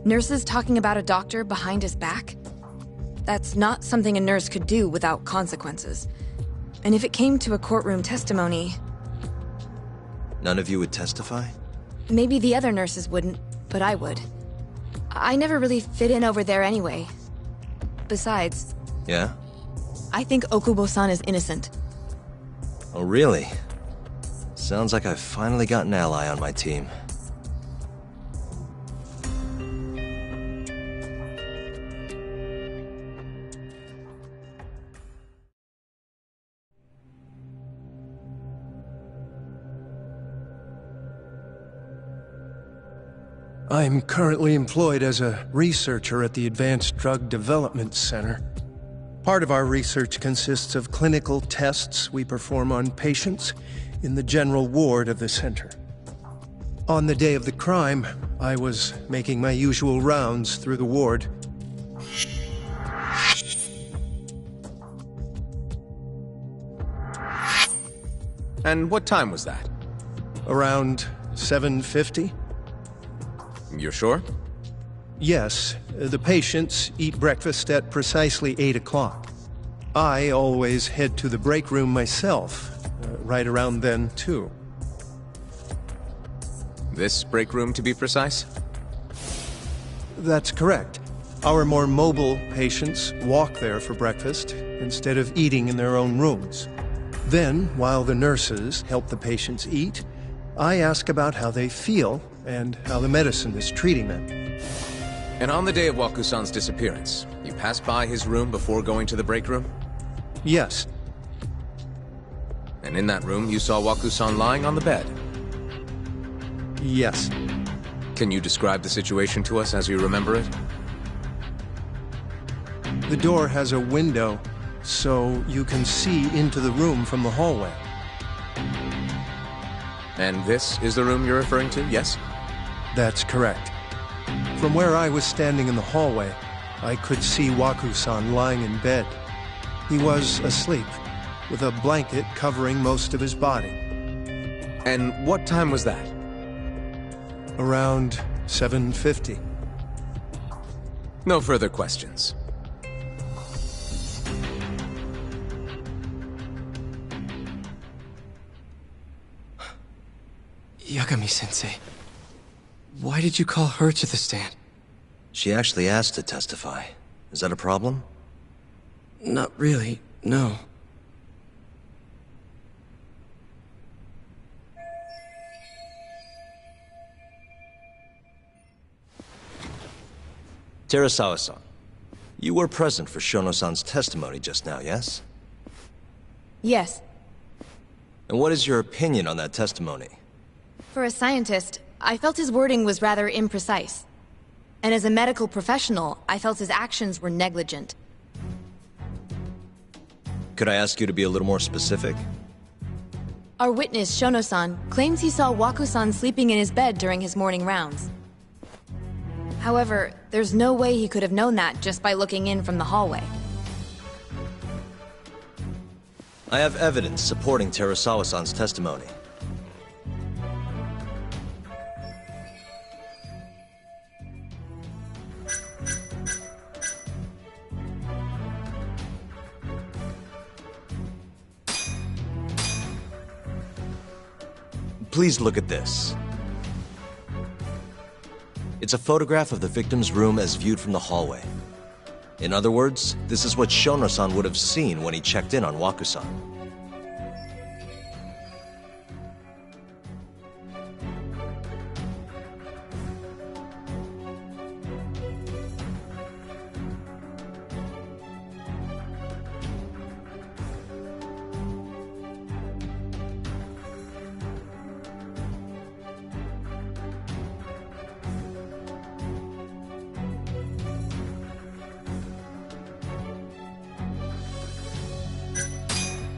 Speaker 10: Nurses talking about a doctor behind his back? That's not something a nurse could do without consequences. And if it came to a courtroom testimony...
Speaker 1: None of you would testify?
Speaker 10: Maybe the other nurses wouldn't, but I would. I never really fit in over there anyway. Besides...
Speaker 1: Yeah?
Speaker 10: I think Okubo-san is innocent.
Speaker 1: Oh, really? Sounds like I've finally got an ally on my team.
Speaker 14: I'm currently employed as a researcher at the Advanced Drug Development Center. Part of our research consists of clinical tests we perform on patients in the general ward of the center. On the day of the crime, I was making my usual rounds through the ward.
Speaker 15: And what time was that?
Speaker 14: Around 7:50?
Speaker 15: You're sure?
Speaker 14: Yes, the patients eat breakfast at precisely 8 o'clock. I always head to the break room myself, right around then, too.
Speaker 15: This break room, to be precise?
Speaker 14: That's correct. Our more mobile patients walk there for breakfast instead of eating in their own rooms. Then, while the nurses help the patients eat, I ask about how they feel and how the medicine is treating them.
Speaker 15: And on the day of Waku-san's disappearance, you passed by his room before going to the break room?
Speaker 14: Yes.
Speaker 15: And in that room, you saw Waku-san lying on the bed?
Speaker 14: Yes.
Speaker 15: Can you describe the situation to us as you remember it?
Speaker 14: The door has a window, so you can see into the room from the hallway.
Speaker 15: And this is the room you're referring to, yes?
Speaker 14: That's correct. From where I was standing in the hallway, I could see Waku-san lying in bed. He was asleep, with a blanket covering most of his body.
Speaker 15: And what time was that?
Speaker 14: Around 7:50.
Speaker 15: No further questions.
Speaker 11: Yagami-sensei, why did you call her to the stand?
Speaker 1: She actually asked to testify. Is that a problem?
Speaker 11: Not really, no.
Speaker 1: Terasawa-san, you were present for Shono-san's testimony just now, yes?
Speaker 10: Yes.
Speaker 1: And what is your opinion on that testimony?
Speaker 10: For a scientist, I felt his wording was rather imprecise. And as a medical professional, I felt his actions were negligent.
Speaker 1: Could I ask you to be a little more specific?
Speaker 10: Our witness, Shono-san, claims he saw Waku-san sleeping in his bed during his morning rounds. However, there's no way he could have known that just by looking in from the hallway.
Speaker 1: I have evidence supporting Terasawa-san's testimony. Please look at this. It's a photograph of the victim's room as viewed from the hallway. In other words, this is what Shono-san would have seen when he checked in on Waku-san.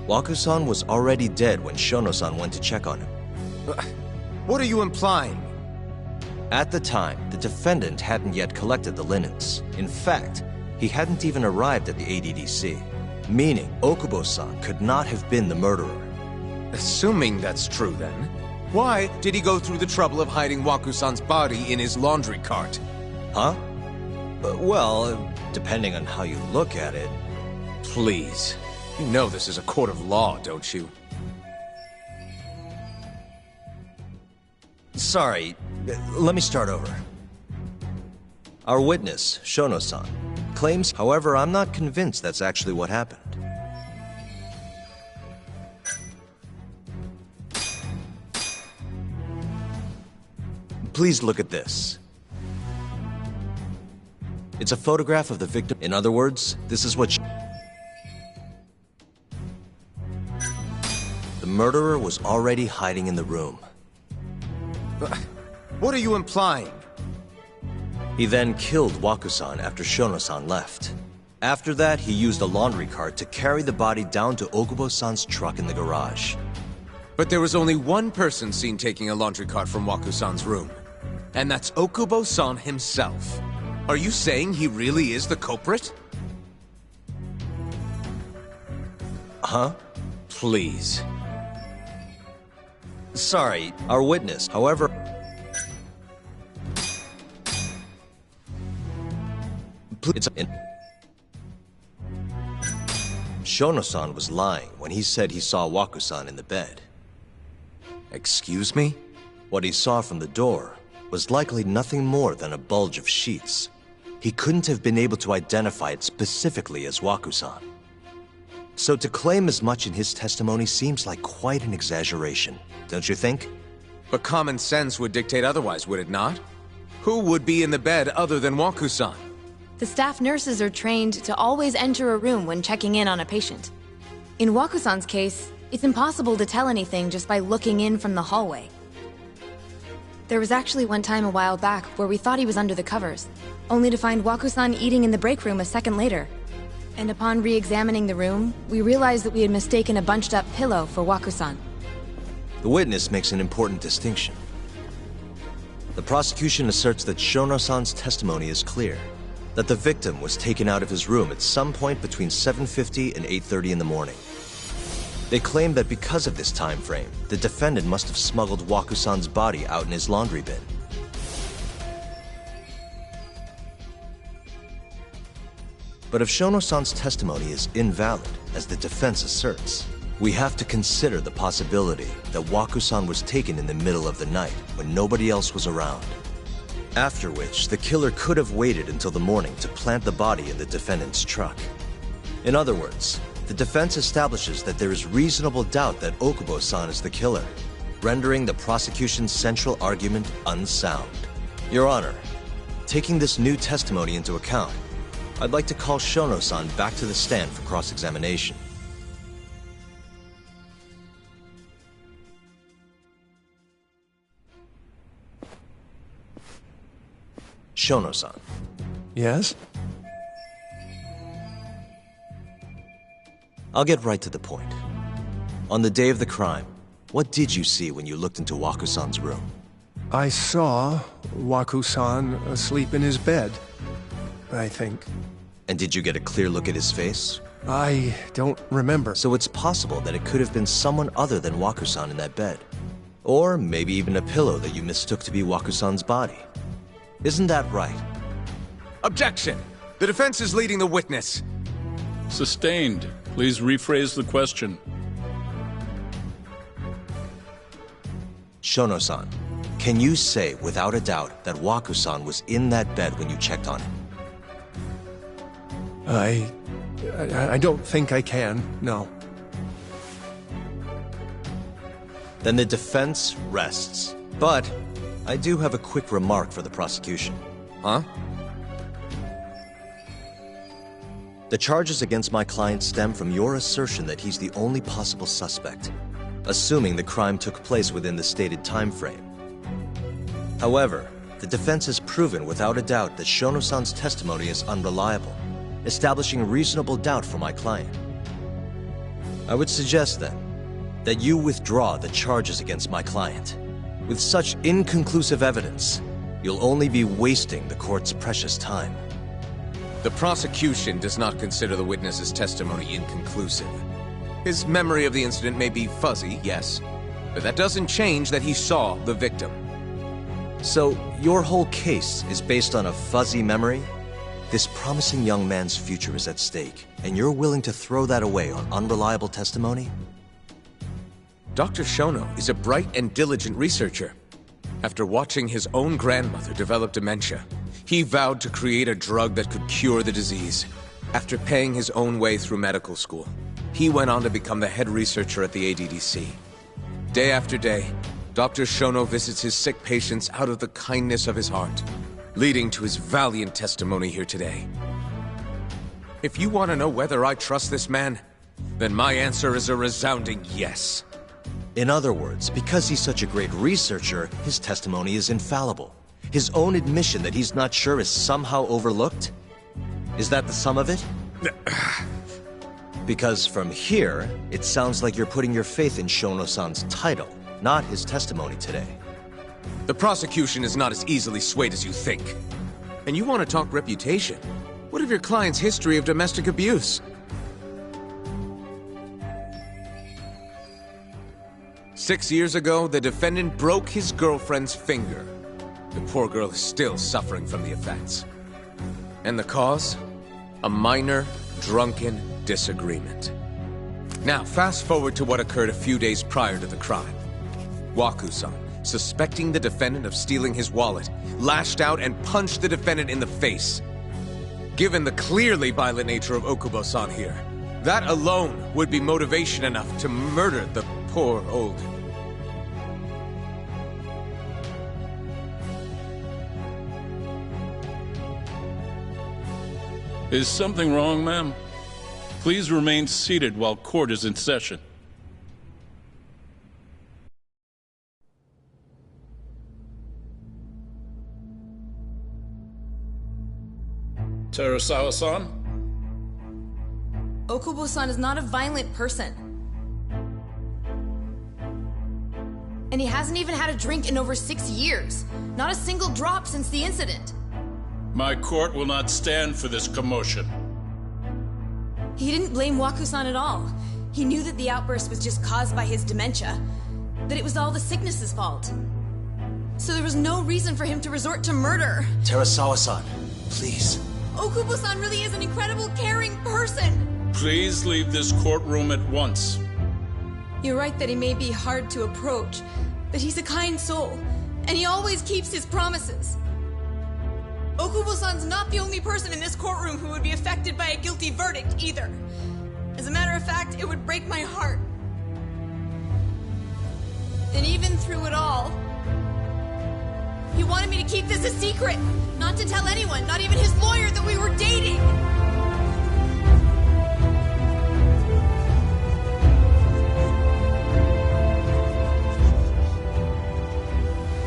Speaker 1: Waku-san was already dead when Shono-san went to check on him.
Speaker 15: What are you implying?
Speaker 1: At the time, the defendant hadn't yet collected the linens. In fact, he hadn't even arrived at the ADDC, meaning Okubo-san could not have been the murderer.
Speaker 15: Assuming that's true, then, why did he go through the trouble of hiding Waku-san's body in his laundry cart?
Speaker 1: Huh? Well, depending on how you look at it...
Speaker 15: Please. You know this is a court of law, don't you?
Speaker 1: Sorry, let me start over. Our witness, Shono-san, claims, however, I'm not convinced that's actually what happened. Please look at this. It's a photograph of the victim. In other words, this is what the murderer was already hiding in the room.
Speaker 15: What are you implying?
Speaker 1: He then killed Waku-san after Shono-san left. After that, he used a laundry cart to carry the body down to Okubo-san's truck in the garage.
Speaker 15: But there was only one person seen taking a laundry cart from Waku-san's room. And that's Okubo-san himself. Are you saying he really is the culprit?
Speaker 1: Huh?
Speaker 15: Please.
Speaker 1: Sorry, our witness, however... Shono-san was lying when he said he saw Waku-san in the bed.
Speaker 15: Excuse me?
Speaker 1: What he saw from the door was likely nothing more than a bulge of sheets. He couldn't have been able to identify it specifically as Waku-san. So to claim as much in his testimony seems like quite an exaggeration, don't you think?
Speaker 15: But common sense would dictate otherwise, would it not? Who would be in the bed other than Waku-san?
Speaker 10: The staff nurses are trained to always enter a room when checking in on a patient. In Waku-san's case, it's impossible to tell anything just by looking in from the hallway. There was actually one time a while back where we thought he was under the covers, only to find Waku-san eating in the break room a second later. And upon re-examining the room, we realized that we had mistaken a bunched-up pillow for Waku-san.
Speaker 1: The witness makes an important distinction. The prosecution asserts that Shono-san's testimony is clear, that the victim was taken out of his room at some point between 7:50 and 8:30 in the morning. They claim that because of this time frame, the defendant must have smuggled Waku-san's body out in his laundry bin. But if Shono-san's testimony is invalid, as the defense asserts, we have to consider the possibility that Waku-san was taken in the middle of the night when nobody else was around. After which, the killer could have waited until the morning to plant the body in the defendant's truck. In other words, the defense establishes that there is reasonable doubt that Okubo-san is the killer, rendering the prosecution's central argument unsound. Your Honor, taking this new testimony into account, I'd like to call Shono-san back to the stand for cross-examination. Shono-san.
Speaker 14: Yes?
Speaker 1: I'll get right to the point. On the day of the crime, what did you see when you looked into Waku-san's room?
Speaker 14: I saw Waku-san asleep in his bed, I think.
Speaker 1: And did you get a clear look at his face?
Speaker 14: I don't remember.
Speaker 1: So it's possible that it could have been someone other than Waku-san in that bed. Or maybe even a pillow that you mistook to be Waku-san's body. Isn't that right?
Speaker 15: Objection! The defense is leading the witness.
Speaker 12: Sustained. Please rephrase the question.
Speaker 1: Shono-san, can you say without a doubt that Waku-san was in that bed when you checked on him?
Speaker 14: I don't think I can, no.
Speaker 1: Then the defense rests. But I do have a quick remark for the prosecution.
Speaker 15: Huh?
Speaker 1: The charges against my client stem from your assertion that he's the only possible suspect, assuming the crime took place within the stated time frame. However, the defense has proven without a doubt that Shono-san's testimony is unreliable, establishing reasonable doubt for my client. I would suggest, then, that you withdraw the charges against my client. With such inconclusive evidence, you'll only be wasting the court's precious time.
Speaker 15: The prosecution does not consider the witness's testimony inconclusive. His memory of the incident may be fuzzy, yes, but that doesn't change that he saw the victim.
Speaker 1: So, your whole case is based on a fuzzy memory? This promising young man's future is at stake, and you're willing to throw that away on unreliable testimony?
Speaker 15: Dr. Shono is a bright and diligent researcher. After watching his own grandmother develop dementia, he vowed to create a drug that could cure the disease. After paying his own way through medical school, he went on to become the head researcher at the ADDC. Day after day, Dr. Shono visits his sick patients out of the kindness of his heart, leading to his valiant testimony here today. If you want to know whether I trust this man, then my answer is a resounding yes.
Speaker 1: In other words, because he's such a great researcher, his testimony is infallible. His own admission that he's not sure is somehow overlooked? Is that the sum of it? Because from here, it sounds like you're putting your faith in Shono-san's title, not his testimony today.
Speaker 15: The prosecution is not as easily swayed as you think. And you want to talk reputation? What of your client's history of domestic abuse? Six years ago, the defendant broke his girlfriend's finger. The poor girl is still suffering from the effects. And the cause? A minor, drunken disagreement. Now, fast forward to what occurred a few days prior to the crime. Waku-san, suspecting the defendant of stealing his wallet, lashed out and punched the defendant in the face. Given the clearly violent nature of Okubo-san here, that alone would be motivation enough to murder the poor old...
Speaker 12: Is something wrong, ma'am? Please remain seated while court is in session. Terasawa-san?
Speaker 10: Okubo-san is not a violent person. And he hasn't even had a drink in over 6 years. Not a single drop since the incident.
Speaker 12: My court will not stand for this commotion.
Speaker 10: He didn't blame Waku-san at all. He knew that the outburst was just caused by his dementia. That it was all the sickness's fault. So there was no reason for him to resort to murder.
Speaker 1: Terasawa-san, please.
Speaker 10: Okubo-san really is an incredible, caring person.
Speaker 12: Please leave this courtroom at once.
Speaker 10: You're right that he may be hard to approach, but he's a kind soul, and he always keeps his promises. Okubo-san's not the only person in this courtroom who would be affected by a guilty verdict, either. As a matter of fact, it would break my heart. And even through it all, he wanted me to keep this a secret, not to tell anyone, not even his lawyer, that we were dating.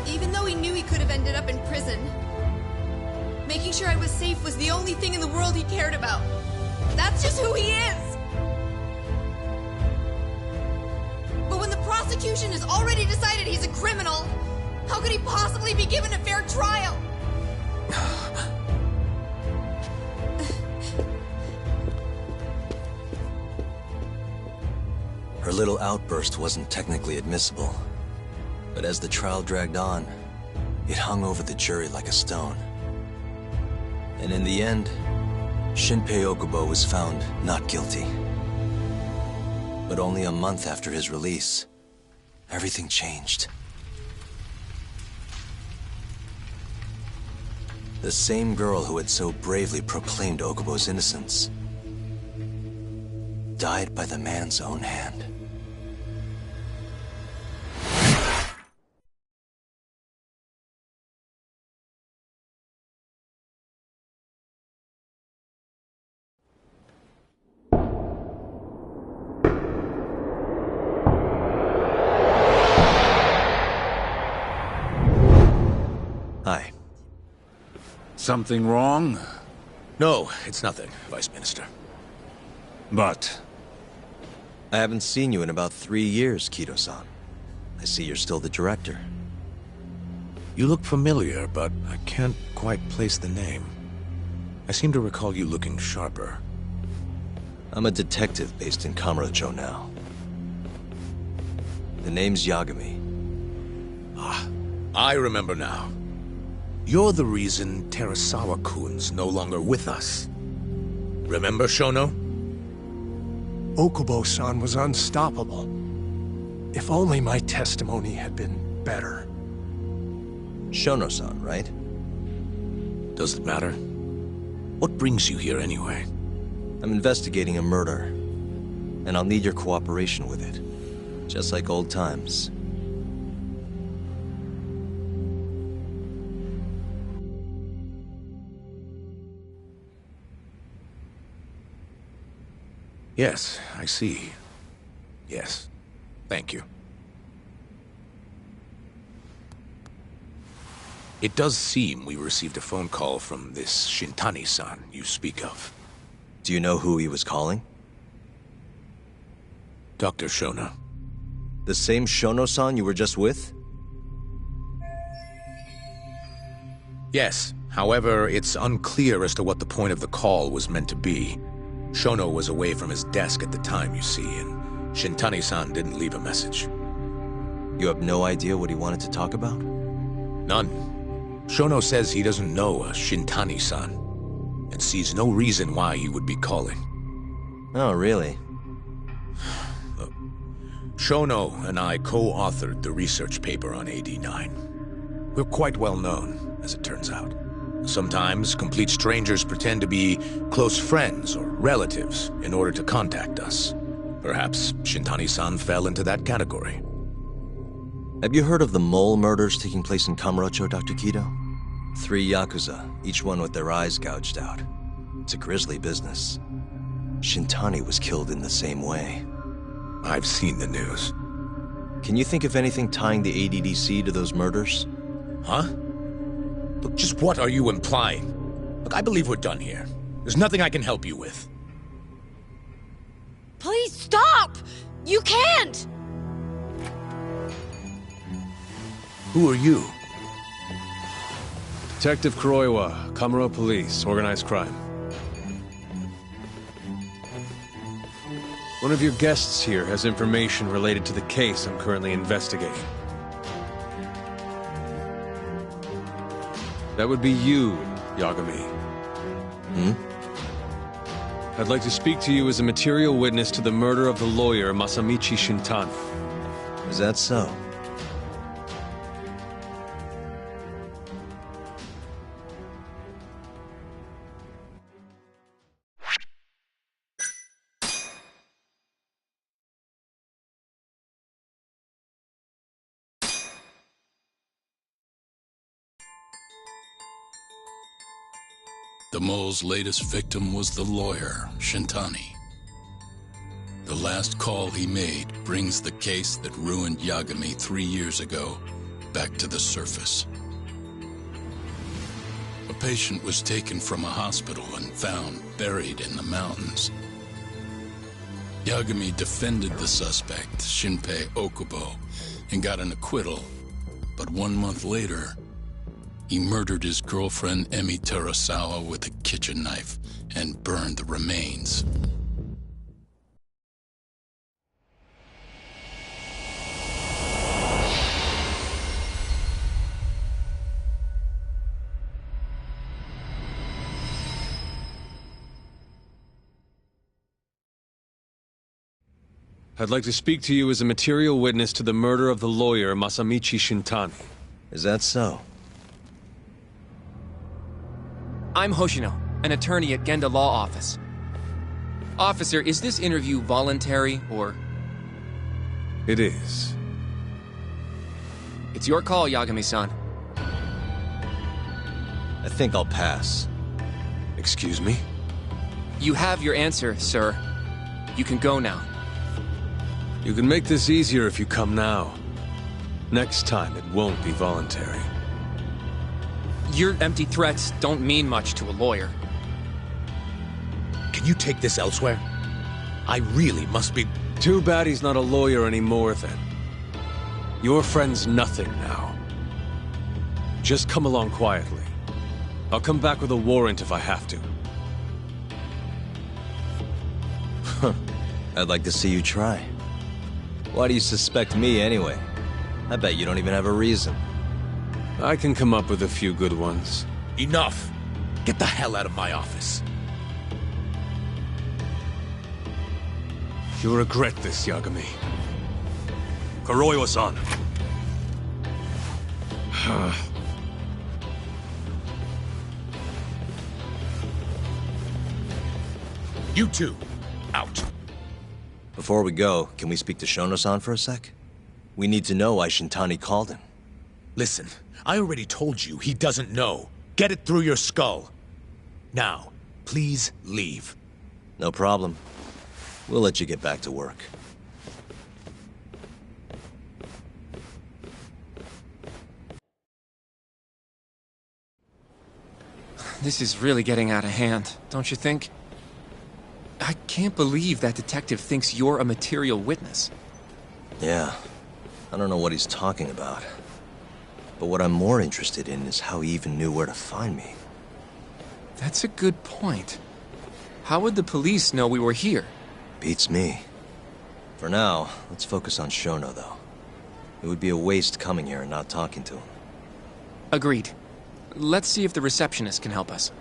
Speaker 10: Even though he knew he could have ended up in prison, making sure I was safe was the only thing in the world he cared about. That's just who he is! But when the prosecution has already decided he's a criminal, how could he possibly be given a fair trial?
Speaker 1: Her little outburst wasn't technically admissible, but as the trial dragged on, it hung over the jury like a stone. And in the end, Shinpei Okubo was found not guilty. But only a month after his release, everything changed. The same girl who had so bravely proclaimed Okubo's innocence died by the man's own hand. Hi.
Speaker 13: Something wrong?
Speaker 1: No, it's nothing, Vice Minister.
Speaker 13: But...
Speaker 1: I haven't seen you in about 3 years, Kido-san. I see you're still the director.
Speaker 16: You look familiar, but I can't quite place the name. I seem to recall you looking sharper.
Speaker 1: I'm a detective based in Kamurocho now. The name's Yagami.
Speaker 16: Ah, I remember now. You're the reason Terasawa-kun's no longer with us. Remember, Shono?
Speaker 14: Okubo-san was unstoppable. If only my testimony had been better.
Speaker 1: Shono-san, right?
Speaker 16: Does it matter? What brings you here anyway?
Speaker 1: I'm investigating a murder, and I'll need your cooperation with it. Just like old times.
Speaker 6: Yes, I see. Yes. Thank you. It does seem we received a phone call from this Shintani-san you speak of.
Speaker 1: Do you know who he was calling?
Speaker 6: Dr. Shono.
Speaker 1: The same Shono-san you were just with?
Speaker 6: Yes. However, it's unclear as to what the point of the call was meant to be. Shono was away from his desk at the time, you see, and Shintani-san didn't leave a message.
Speaker 1: You have no idea what he wanted to talk about?
Speaker 6: None. Shono says he doesn't know a Shintani-san, and sees no reason why he would be calling.
Speaker 1: Oh, really?
Speaker 6: Look, Shono and I co-authored the research paper on AD9. We're quite well known, as it turns out. Sometimes, complete strangers pretend to be close friends or relatives in order to contact us. Perhaps Shintani-san fell into that category.
Speaker 1: Have you heard of the mole murders taking place in Kamurocho, Dr. Kido? 3 Yakuza, each one with their eyes gouged out. It's a grisly business. Shintani was killed in the same way.
Speaker 6: I've seen the news.
Speaker 1: Can you think of anything tying the ADDC to those murders?
Speaker 6: Huh? Look, just what are you implying? Look, I believe we're done here. There's nothing I can help you with.
Speaker 17: Please stop! You can't!
Speaker 6: Who are you?
Speaker 18: Detective Kuroiwa, Kamuro Police, Organized Crime. One of your guests here has information related to the case I'm currently investigating. That would be you, Yagami. I'd like to speak to you as a material witness to the murder of the lawyer Masamichi Shintani.
Speaker 1: Is that so?
Speaker 12: The mole's latest victim was the lawyer, Shintani. The last call he made brings the case that ruined Yagami 3 years ago back to the surface. A patient was taken from a hospital and found buried in the mountains. Yagami defended the suspect, Shinpei Okubo, and got an acquittal, but 1 month later, he murdered his girlfriend Emi Terasawa with a kitchen knife and burned the remains.
Speaker 18: I'd like to speak to you as a material witness to the murder of the lawyer Masamichi Shintani.
Speaker 1: Is that so?
Speaker 5: I'm Hoshino, an attorney at Genda Law Office. Officer, is this interview voluntary, or...?
Speaker 18: It is.
Speaker 5: It's your call, Yagami-san.
Speaker 1: I think I'll pass.
Speaker 18: Excuse me?
Speaker 5: You have your answer, sir. You can go now.
Speaker 18: You can make this easier if you come now. Next time, it won't be voluntary.
Speaker 5: Your empty threats don't mean much to a lawyer.
Speaker 6: Can you take this elsewhere? I really must be...
Speaker 18: Too bad he's not a lawyer anymore, then. Your friend's nothing now. Just come along quietly. I'll come back with a warrant if I have to.
Speaker 1: I'd like to see you try. Why do you suspect me anyway? I bet you don't even have a reason.
Speaker 18: I can come up with a few good ones.
Speaker 6: Enough! Get the hell out of my office.
Speaker 18: You'll regret this, Yagami.
Speaker 13: Kuroiwa-san.
Speaker 6: You two, out.
Speaker 1: Before we go, can we speak to Shono-san for a sec? We need to know why Shintani called him.
Speaker 6: Listen, I already told you he doesn't know. Get it through your skull. Now, please leave.
Speaker 1: No problem. We'll let you get back to work.
Speaker 5: This is really getting out of hand, don't you think? I can't believe that detective thinks you're a material witness.
Speaker 1: Yeah. I don't know what he's talking about. But what I'm more interested in is how he even knew where to find me.
Speaker 5: That's a good point. How would the police know we were here?
Speaker 1: Beats me. For now, let's focus on Shono, though. It would be a waste coming here and not talking to him.
Speaker 5: Agreed. Let's see if the receptionist can help us.